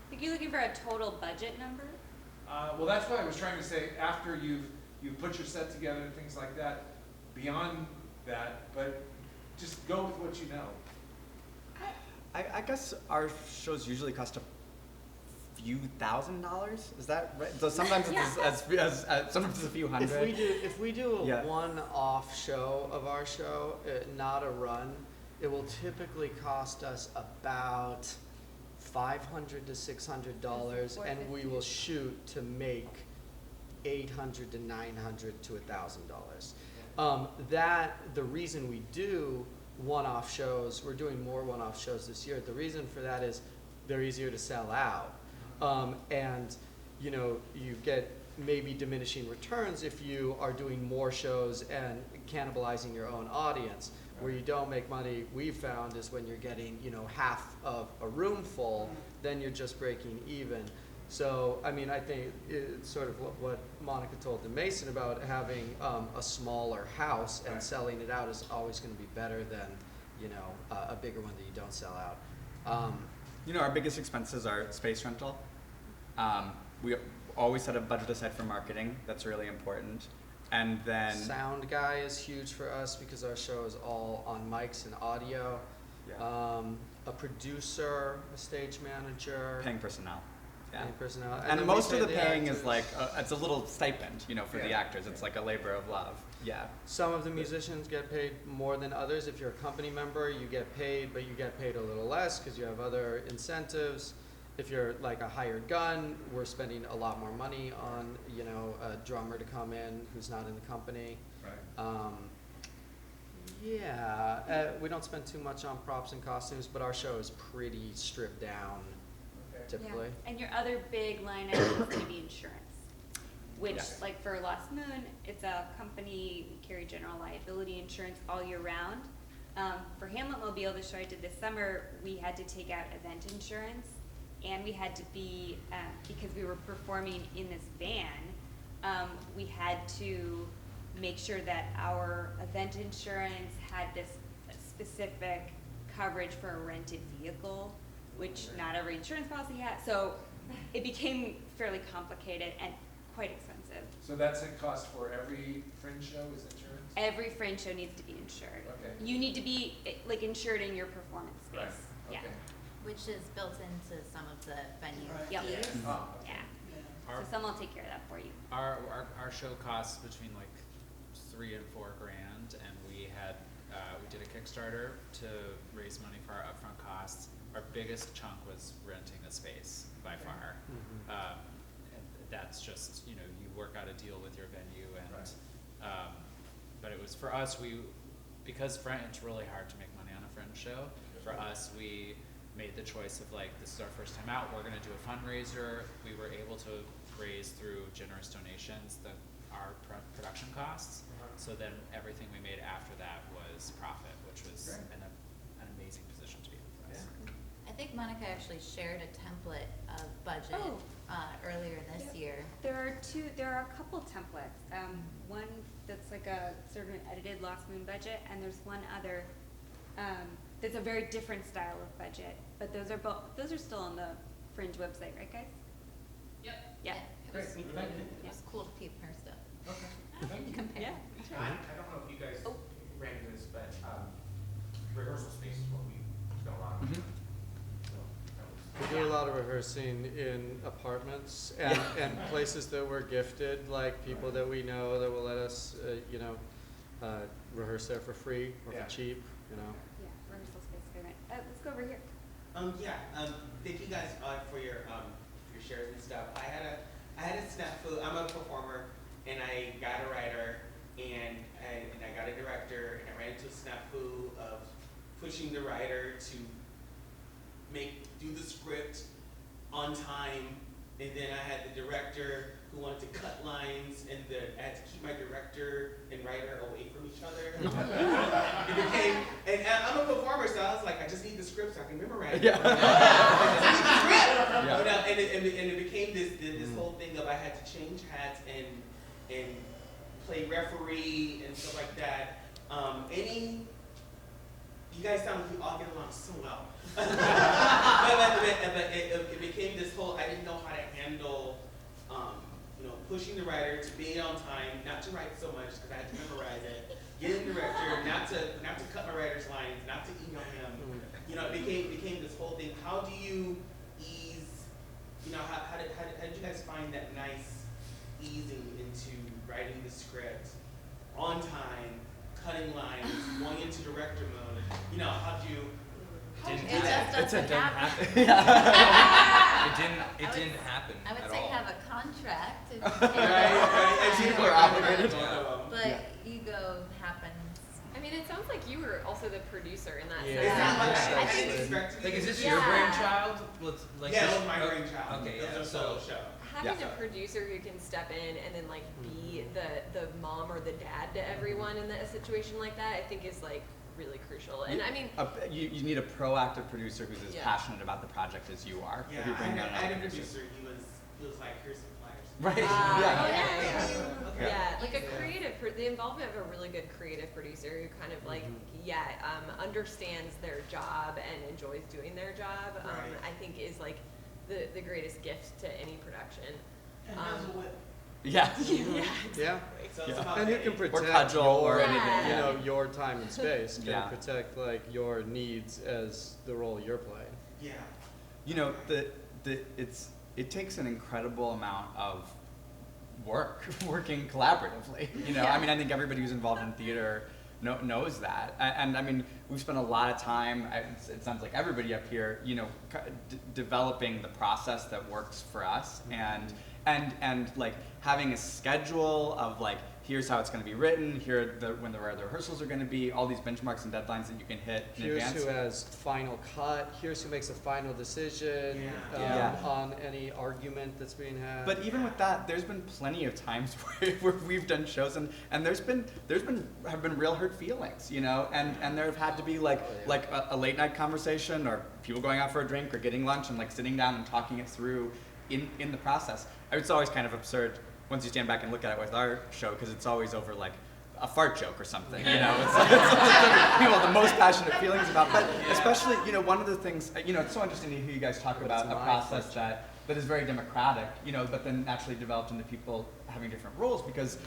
I think you're looking for a total budget number? Well, that's what I was trying to say. After you've put your set together and things like that, beyond that, but just go with what you know. I guess our shows usually cost a few $1,000s. Is that right? So sometimes it's sometimes it's a few hundred. If we do a one-off show of our show, not a run, it will typically cost us about $500 to $600, and we will shoot to make $800 to $900 to $1,000. The reason we do one-off shows, we're doing more one-off shows this year. The reason for that is they're easier to sell out, and you know, you get maybe diminishing returns if you are doing more shows and cannibalizing your own audience. Where you don't make money, we've found, is when you're getting, you know, half of a room full, then you're just breaking even. So, I mean, I think it's sort of what Monica told the Mason about having a smaller house and selling it out is always going to be better than, you know, a bigger one that you don't sell out. You know, our biggest expenses are space rental. We always set a budget aside for marketing. That's really important. And then sound guy is huge for us because our show is all on mics and audio. Yeah. A producer, a stage manager. Paying personnel. Yeah. Paying personnel. And then most we of pay the paying actors. is like, it's a little stipend, you know, for the Yeah. actors. It's like a labor of love. Yeah. Some of the musicians get paid more than others. If you're a company member, you get paid, but you get paid a little less because you have other incentives. If you're like a hired gun, we're spending a lot more money on, you know, a drummer to come in who's not in the company. Right. We don't spend too much on props and costumes, but our show is pretty stripped down Okay. typically. Yeah. And your other big line item is going to be insurance, which, Yes. like for Lost Moon, it's a company, we carry general liability insurance all year round. For Hamlet Mobile, the show I did this summer, we had to take out event insurance, and we had to be, because we were performing in this van, we had to make sure that our event insurance had this specific coverage for a rented vehicle, which not every insurance policy had. So it became fairly complicated and quite expensive. So that's a cost for every Fringe show, is insurance? Every Fringe show needs to be insured. Okay. You need to be like insured in your performance space. Right, Yeah. okay. Which is built into some of the venue Right. Yep. fees. Oh, Yeah. Yeah. Our, So someone will take care of that for you. our show costs between like $3,000 and $4,000, and we did a Kickstarter to raise money for our upfront costs. Our biggest chunk was renting the space by far. And that's just, you know, you work out a deal with your venue, and Right. but it was for us, because it's really hard to make money on a Fringe show. For us, we made the choice of like, this is our first time out, we're gonna do a fundraiser. We were able to raise through generous donations our production costs. So then everything we made after that was profit, which was Great. an amazing position to be in for us. I think Monica actually shared a template of budget Oh. earlier this year. There are a couple templates. One that's like a sort of an edited Lost Moon budget, and there's one other that's a very different style of budget. But those are still on the Fringe website, right, guys? Yep. Yeah. It was, Great, thank you. it was cool to peep her stuff. Okay, thank you. Compare. Yeah. I don't know if you guys ran into this, but rehearsal space is what we spent a lot on. Mhm. So that was. We do a lot of rehearsing in apartments and places that we're gifted, like people that we know that will let us, rehearse there for free or Yeah. for cheap, you know. Yeah, rehearsal space payment. Let's go over here. Thank you guys for your shares and stuff. I had a snafu. I'm a performer, and I got a writer, and I got a director, and I ran into a snafu of pushing the writer to do the script on time, and then I had the director who wanted to cut lines, and I had to keep my director and writer away from each other. And I'm a performer, so I was like, I just need the script so I can memorize it. Yeah. I just need the script. Yeah. You know, and it became this whole thing of I had to change hats and play referee and stuff like that. You guys sound like you all get along so well. but it became this whole, I didn't know how to handle, pushing the writer to be on time, not to write so much because I had to memorize it, getting the director, not to cut my writer's lines, not to email him. You know, it became this whole thing. How do you ease, how did you guys find that nice easing into writing the script on time, cutting lines, going into director mode? How do you Didn't It happen. just doesn't happen. It didn't happen I would at say all. have a contract. Right. People are obligated. But ego happens. I mean, it sounds like you were also the producer in that Yeah. sense. It's not much. I I think- didn't expect to Like, be. is this Yeah. your brainchild? Like Yeah, this- it was my brainchild. Okay, It was yeah. a solo show. Having Yeah. a producer who can step in and then like be the mom or the dad to everyone in a situation like that, I think is like really crucial. And I mean, You need a proactive producer who's as Yeah. passionate about the project as you are. Yeah, If you I bring had, on I had a another producer. He was like, here's some flyers. Right. Ah, Yeah. okay. Yeah. Like the involvement of a really good creative producer who kind of like, understands their job and enjoys doing their job, Right. I think is like the greatest gift to any production. And Yeah. Yeah. So it's about And who pay. can protect cudgel or your, anything, you yeah. know, your time and space, can Yeah. protect like your needs as the role you're playing. Yeah. You know, it takes an incredible amount of work working collaboratively. You know, I mean, I think everybody who's involved in theater knows that. And I mean, we've spent a lot of time, it sounds like everybody up here, you know, developing the process that works for us, and like having a schedule of like, here's how it's going to be written, when the rehearsals are going to be, all these benchmarks and deadlines that you can hit in Here's advance. who has final cut, here's who makes a final decision on any argument that's being had. But even with that, there's been plenty of times where we've done shows and have been real hurt feelings, you know, and there have had to be like a late night conversation, or people going out for a drink or getting lunch and like sitting down and talking it through in the process. It's always kind of absurd once you stand back and look at it with our show, because it's always over like a fart joke or something, you know. It's people have the most passionate feelings about. But especially, you know, one of the things, you know, it's so interesting to hear you guys talk about a process that is very democratic, you know, but then naturally developed into people having different roles, because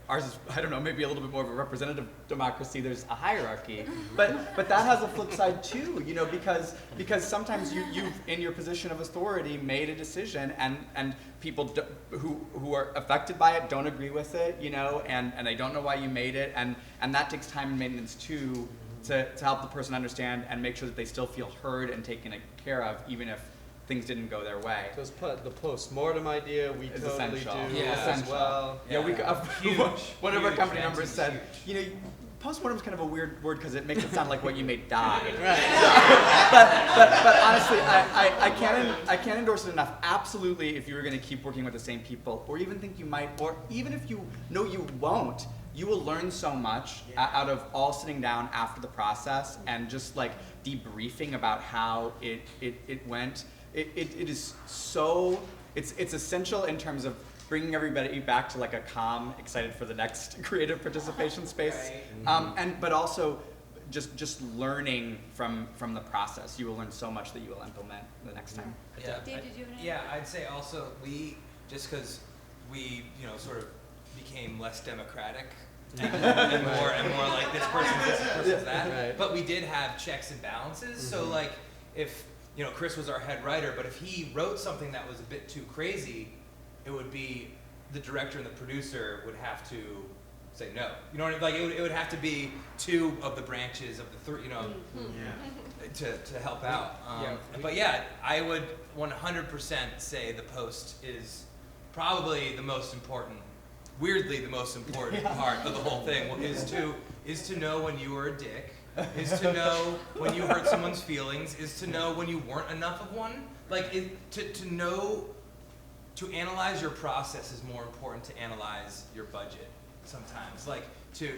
ours is, I don't know, maybe a little bit more of a representative democracy. There's a hierarchy, but that has a flip side too, you know, because sometimes you've in your position of authority made a decision, and people who are affected by it don't agree with it, you know, and they don't know why you made it, and that takes time and maintenance too, to help the person understand and make sure that they still feel heard and taken care of, even if things didn't go their way. So the post-mortem idea, we It's totally essential. do Yeah, as well. Yeah, one of our company members Huge. said, you know, postmortem is kind of a weird word because it makes it sound like what you made died. but honestly, I can't endorse it enough. Absolutely, if you were going to keep working with the same people, or even think you might, or even if you know you won't, you will learn so much out of all sitting down after the process and just like debriefing about how it went. It is so, it's essential in terms of bringing everybody back to like a calm, excited for the next creative participation space, but also just learning from the process. You will learn so much that you will implement the next time. Dave, did you have any? Yeah, I'd say also just because we, you know, sort of became less democratic and more like this person's that. Right. But we did have checks and balances. So like if, you know, Chris was our head writer, but if he wrote something that was a bit too crazy, it would be the director and the producer would have to say no. You know what I mean? Like it would have to be two of the branches of the three, you know, to help out. But yeah, I would 100% say the post is probably the most important. Weirdly, the most important part of the whole thing is to know when you were a dick, is to know when you hurt someone's feelings, is to know when you weren't enough of one. Like to know, to analyze your process is more important to analyze your budget sometimes. Like to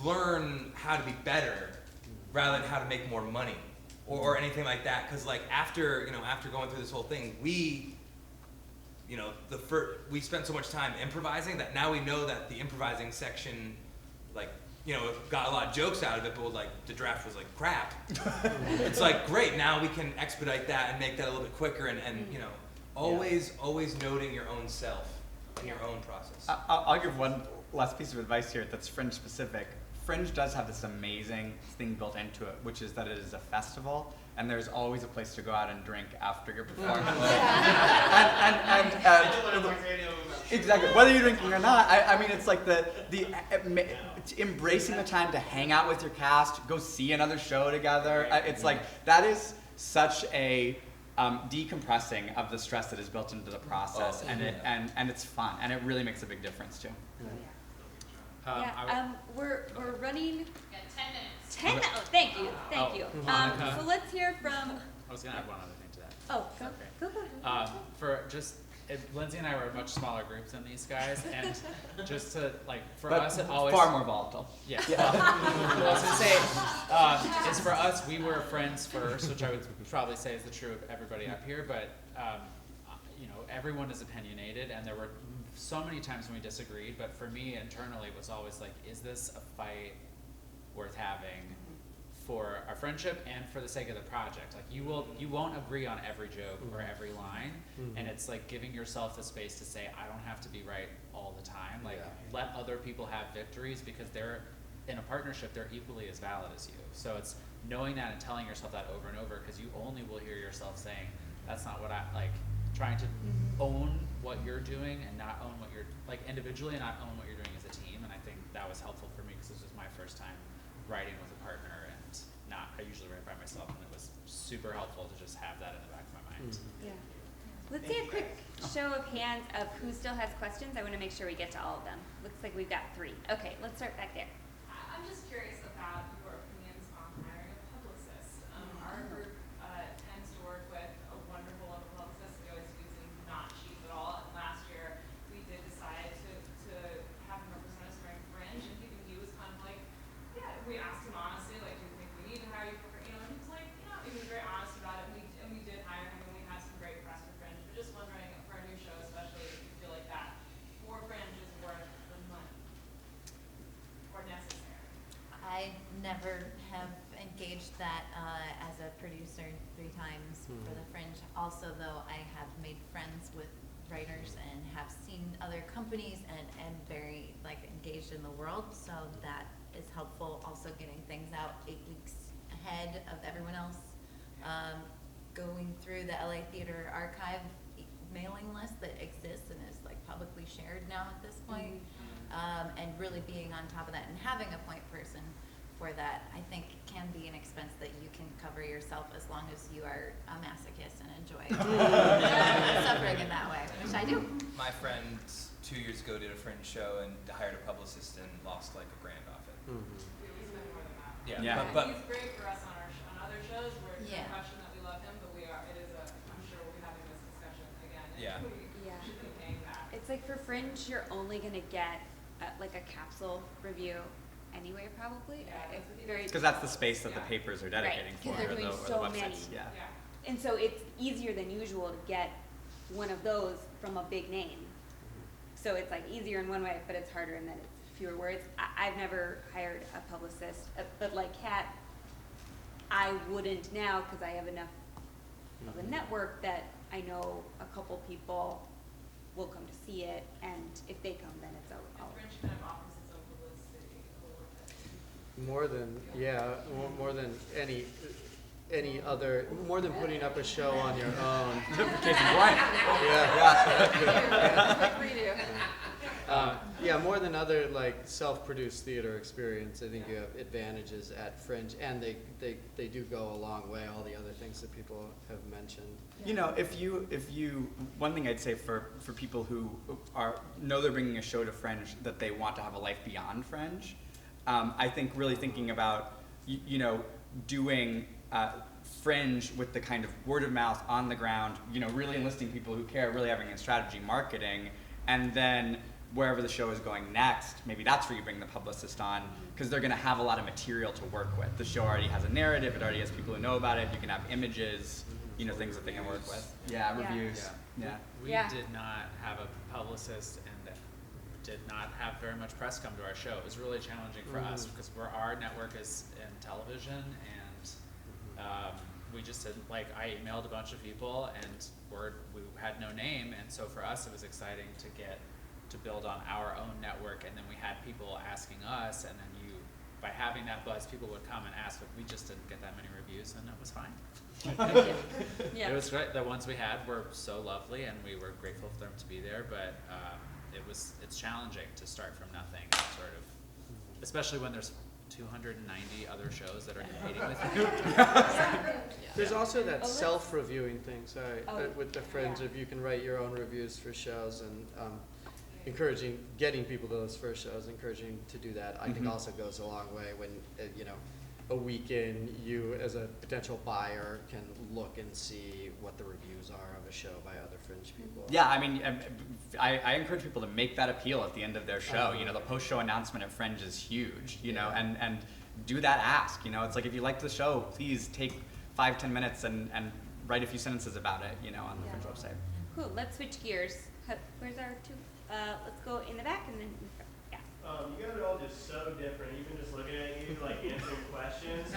learn how to be better rather than how to make more money or anything like that. Because like after going through this whole thing, we spent so much time improvising that now we know that the improvising section, like, you know, got a lot of jokes out of it, but like the draft was like crap. It's like, great, now we can expedite that and make that a little bit quicker and you know, always noting your own self and your own process. I'll give one last piece of advice here that's Fringe specific. Fringe does have this amazing thing built into it, which is that it is a festival, and there's always a place to go out and drink after your performance. Exactly. Whether you're drinking or not, I mean, it's like embracing the time to hang out with your cast, go see another show together. It's like that is such a decompressing of the stress that is built into the process, and it's fun, and it really makes a big difference too. We're running. Yeah, 10 minutes. 10 minutes. Oh, thank you. Thank you. Monica. So let's hear from. I was gonna add one other thing to that. Oh, go. Lindsay and I were much smaller groups than these guys, and just to like But us it always far more volatile. Yeah. I was gonna say is for us we were friends first, which I would probably say is the true of everybody up here, but you know, everyone is opinionated, and there were so many times when we disagreed, but for me internally it was always like, is this a fight worth having for our friendship and for the sake of the project. Like you won't agree on every joke or every line, and it's like giving yourself the space to say, I don't have to be right all the time. Like let other people have victories, because they're in a partnership, they're equally as valid as you. So it's knowing that and telling yourself that over and over, because you only will hear yourself saying, that's not what I like. Trying to own what you're doing and not own what you're like individually, and not own what you're doing as a team. And I think that was helpful for me, because this was my first time writing with a partner, and I usually write by myself, and it was super helpful to just have that in the back of my mind. Yeah. Let's see a quick show of hands of who still has questions. I want to make sure we get to all of them. Looks like we've got 3. Okay, let's start back there. I'm just curious about your opinions on hiring a publicist. Our group tends to work with a wonderful local publicist. We always use him, not cheap at all. And last year we did decide to have him represent us during Fringe, and even he was kind of like, yeah. We asked him honestly, like, do you think we need to hire you for, and he was like, he was very honest about it. And we did hire him, and we had some great press for Fringe. But just wondering, for a new show, especially if you feel like that, more Fringe is worth the money or necessary. I never have engaged that as a producer 3 times for the Fringe. Also, though, I have made friends with writers and have seen other companies and very engaged in the world, so that is helpful. Also getting things out 8 weeks ahead of everyone else. Going through the LA Theater Archive mailing list that exists and is publicly shared now at this point. And really being on top of that and having a point person for that, I think can be an expense that you can cover yourself, as long as you are a masochist and enjoy suffering in that way, which I do. My friend 2 years ago did a Fringe show and hired a publicist and lost $1,000 off it. We spend more than that. Yeah. And But he's great for us on other shows. We're no question that we love him, but I'm sure we'll be having this discussion again. And we should be paying that. It's like for Fringe, you're only gonna get a capsule review anyway, probably. Because that's the space that the papers are dedicating for. Because they're doing or so the many. websites. Yeah. And so it's easier than usual to get one of those from a big name. So it's easier in one way, but it's harder in that it's fewer words. I've never hired a publicist, but like Kat, I wouldn't now, because I have enough of a network that I know a couple people will come to see it, and if they come, then it's all. Fringe kind of offers its own publicity a little bit. More than any other, more than putting up a show on your own. Case in point. More than other self-produced theater experience. I think you have advantages at Fringe, and they do go a long way. All the other things that people have mentioned. If you, one thing I'd say for people who know they're bringing a show to Fringe, that they want to have a life beyond Fringe, I think really thinking about, doing Fringe with the kind of word of mouth on the ground, really enlisting people who care, really having a strategy marketing, and then wherever the show is going next, maybe that's where you bring the publicist on, because they're going to have a lot of material to work with. The show already has a narrative, it already has people who know about it, you can have images, things that they can work with. Yeah, reviews. Yeah. We did not have a publicist and did not have very much press come to our show. It was really challenging for us, because our network is in television, and we just didn't, I emailed a bunch of people, and we had no name, and so for us it was exciting to build on our own network, and then we had people asking us, and then by having that buzz, people would come and ask, but we just didn't get that many reviews, and it was fine. It was great. The ones we had were so lovely, and we were grateful for them to be there, but it's challenging to start from nothing, sort of, especially when there's 290 other shows that are competing with you. There's also that self-reviewing thing, with the Fringe, if you can write your own reviews for shows, and getting people to those first shows, encouraging to do that, I think also goes a long way when, a weekend, you as a potential buyer can look and see what the reviews are of a show by other Fringe people. Yeah, I encourage people to make that appeal at the end of their show. The post-show announcement at Fringe is huge, and do that ask. It's like, if you liked the show, please take 5-10 minutes and write a few sentences about it, on the Fringe website. Cool, let's switch gears. Where's our two? Let's go in the back and then, you guys are all just so different. Even just looking at you, to like answering questions,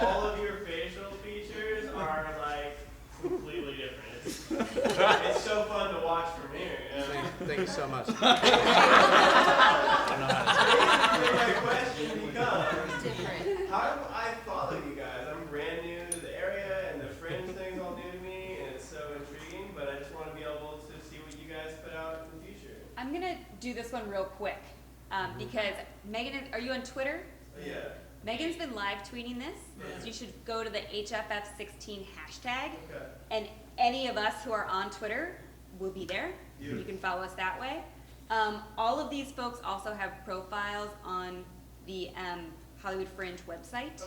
all of your facial features are like completely different. It's so fun to watch from here. You know? Thank you so much. My question becomes, how do I follow you guys? I'm brand new to the area, and the Fringe thing's all new to me, and it's so intriguing. But I just want to be able to see what you guys put out in the future. I'm gonna do this one real quick because Megan, are you on Twitter? Yeah. Megan's been live tweeting this, so you should go to the HFF16 hashtag, and any of us who are on Twitter will be there. You can follow us that way. All of these folks also have profiles on the Hollywood Fringe website,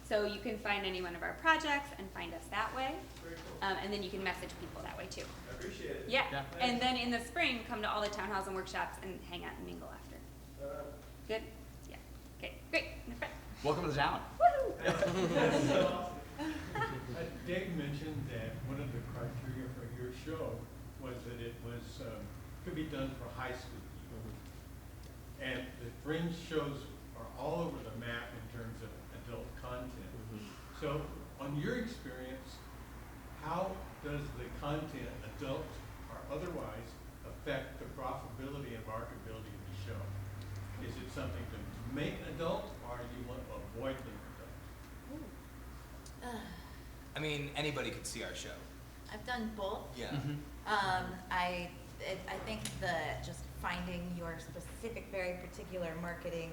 so you can find any one of our projects and find us that way. Very cool. And then you can message people that way too. I appreciate it. Yeah, and then in the spring, come to all the town halls and workshops and hang out and mingle after. Good? Yeah. Okay, great. Welcome to the town. Dave mentioned that one of the criteria for your show was that it was could be done for high school people. And the Fringe shows are all over the map in terms of adult content. So, on your experience, how does the content, adult or otherwise, affect the profitability and marketability of the show? Is it something to make an adult, or you want to avoid being adult? I mean, anybody could see our show. I've done both. Yeah. I think just finding your specific, very particular marketing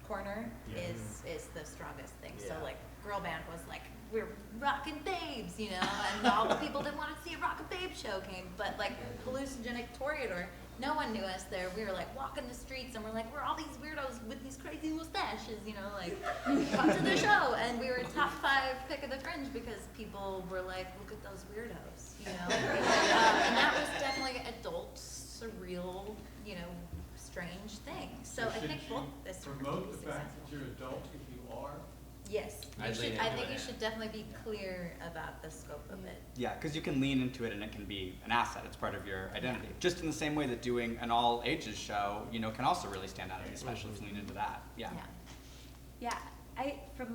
corner is the strongest thing. So like, girl band was like, we're rockin' babes, you know, and all the people that wanted to see a rockin' babe show came. But like hallucinogenic Toreador, no one knew us there. We were like walking the streets and we're like, we're all these weirdos with these crazy mustaches, you know, like, come to the show. And we were top 5 pick of the Fringe because people were like, look at those weirdos, you know. And that was definitely adult, surreal, you know, strange thing. So I think both this promote the fact that you're adult if you are. Yes, I think you should definitely be clear about the scope of it. Yeah, because you can lean into it and it can be an asset. It's part of your identity. Just in the same way that doing an all ages show, you know, can also really stand out, especially if you lean into that. Yeah. Yeah, from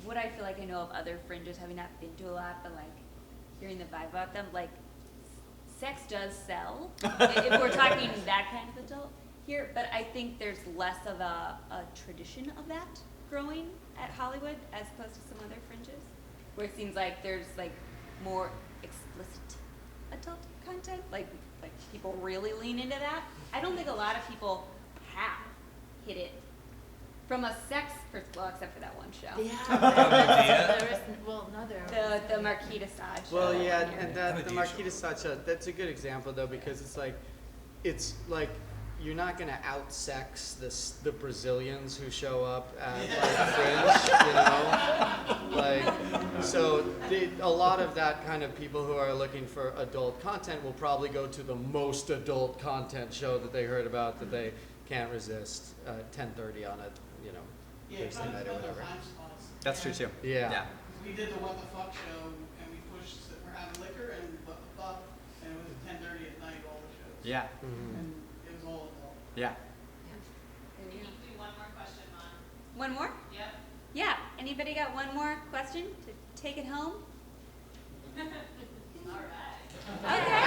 what I feel like I know of other Fringes, having not been to a lot, but like hearing the vibe about them, like sex does sell. If we're talking that kind of adult here, but I think there's less of a tradition of that growing at Hollywood as opposed to some other Fringes, where it seems like there's like more explicit adult content, like people really lean into that. I don't think a lot of people have hit it from a sex perspective, well, except for that one show. The Marquis de Sade show. Well, yeah, and the Marquis de Sade show, that's a good example though, because it's like you're not gonna out-sex the Brazilians who show up at like Fringe, you know? Like, so a lot of that kind of people who are looking for adult content will probably go to the most adult content show that they heard about that they can't resist, 10:30 on a, you know, Thursday night or whatever. That's true too. Yeah. We did the What the Fuck show, and we pushed, we're having liquor and What the Fuck, and it was at 10:30 at night, all the shows. Yeah. And it was all adult. Yeah. Can you do one more question, Mon? One more? Yep. Yeah. Anybody got one more question to take it home? All right. Okay.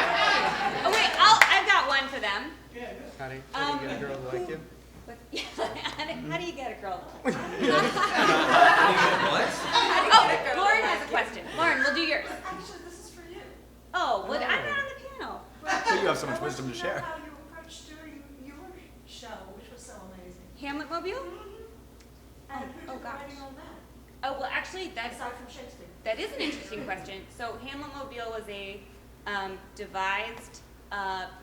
Oh wait, I've got one for them. Yeah, good. How do you get a girl to like you? How do you get a girl? What? Oh, Lauren has a question. Lauren, we'll do yours. Actually, this is for you. Oh, well, I'm not on the panel. Well, you have so much wisdom to share. How you approached doing your show, which was so amazing. Hamlet Mobile? And Oh, who did gosh. writing on that? Oh, well, actually, Aside from Shakespeare. that is an interesting question. So Hamlet Mobile was a devised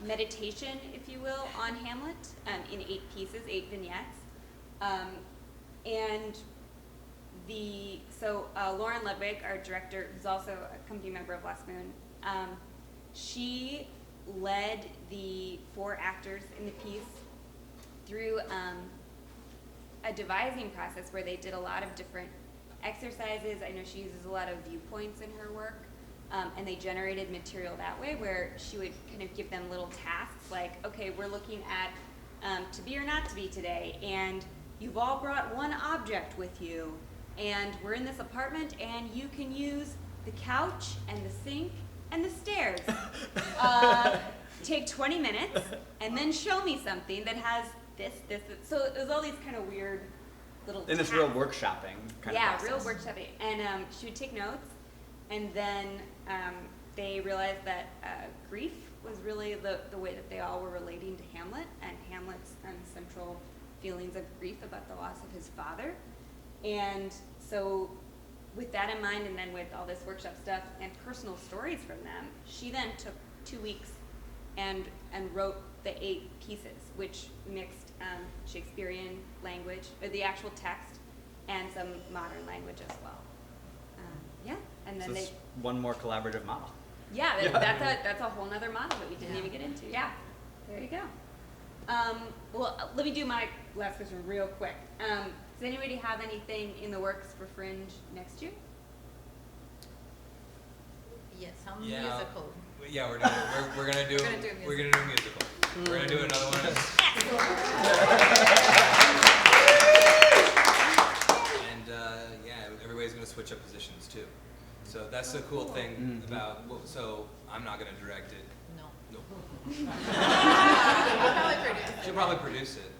meditation, if you will, on Hamlet in 8 pieces, 8 vignettes. And Lauren Ludwig, our director, who's also a company member of Last Moon, she led the 4 actors in the piece through a devising process where they did a lot of different exercises. I know she uses a lot of viewpoints in her work, and they generated material that way where she would kind of give them little tasks like, okay, we're looking at to be or not to be today, and you've all brought one object with you, and we're in this apartment, and you can use the couch and the sink and the stairs. Take 20 minutes, and then show me something that has this. So there's all these kind of weird little In this tasks. real workshopping kind of process. Yeah, real workshopping. And she would take notes, and then they realized that grief was really the way that they all were relating to Hamlet, and Hamlet's central feelings of grief about the loss of his father. And so with that in mind, and then with all this workshop stuff and personal stories from them, she then took 2 weeks and wrote the 8 pieces, which mixed Shakespearean language, or the actual text, and some modern language as well. Yeah, and then So it's one more collaborative model. yeah, that's a whole nother model that we didn't even get into. Yeah, there you go. Well, let me do my last question real quick. Does anybody have anything in the works for Fringe next year? Yes, some Yeah. musical. Yeah, we're gonna do We're gonna do a we're gonna do a musical. We're gonna do another one. And yeah, everybody's gonna switch up positions too. So that's the cool thing about. So I'm not gonna direct it. No. Nope. She'll probably produce it.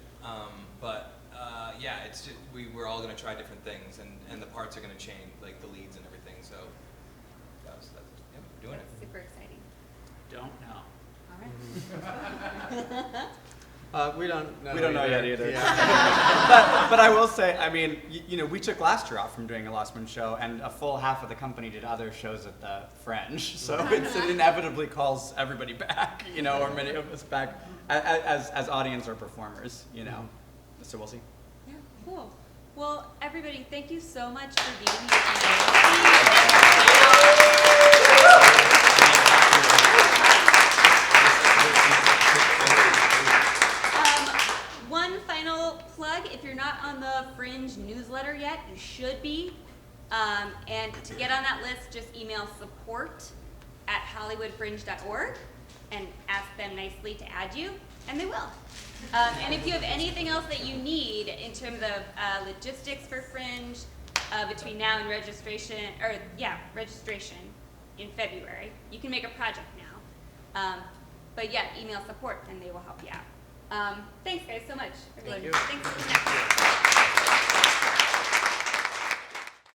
But yeah, it's just we're all gonna try different things, and the parts are gonna change, like the leads and everything. So that's yeah, we're doing it. Super exciting. Don't know. All right. We don't know. We don't know yet either. Yeah. but I will say, I mean, you know, we took last year off from doing a Lost Moon show, and a full half of the company did other shows at the Fringe. So it inevitably calls everybody back, you know, or many of us back as audience or performers, you know. So we'll see. Yeah, cool. Well, everybody, thank you so much for being here tonight. One final plug, if you're not on the Fringe newsletter yet, you should be. And to get on that list, just email support@hollywoodfringe.org and ask them nicely to add you, and they will. And if you have anything else that you need in terms of logistics for Fringe between now and registration in February, you can make a project now. But yeah, email support and they will help you out. Thanks guys so much. Everyone. Thank you. Thanks for coming out.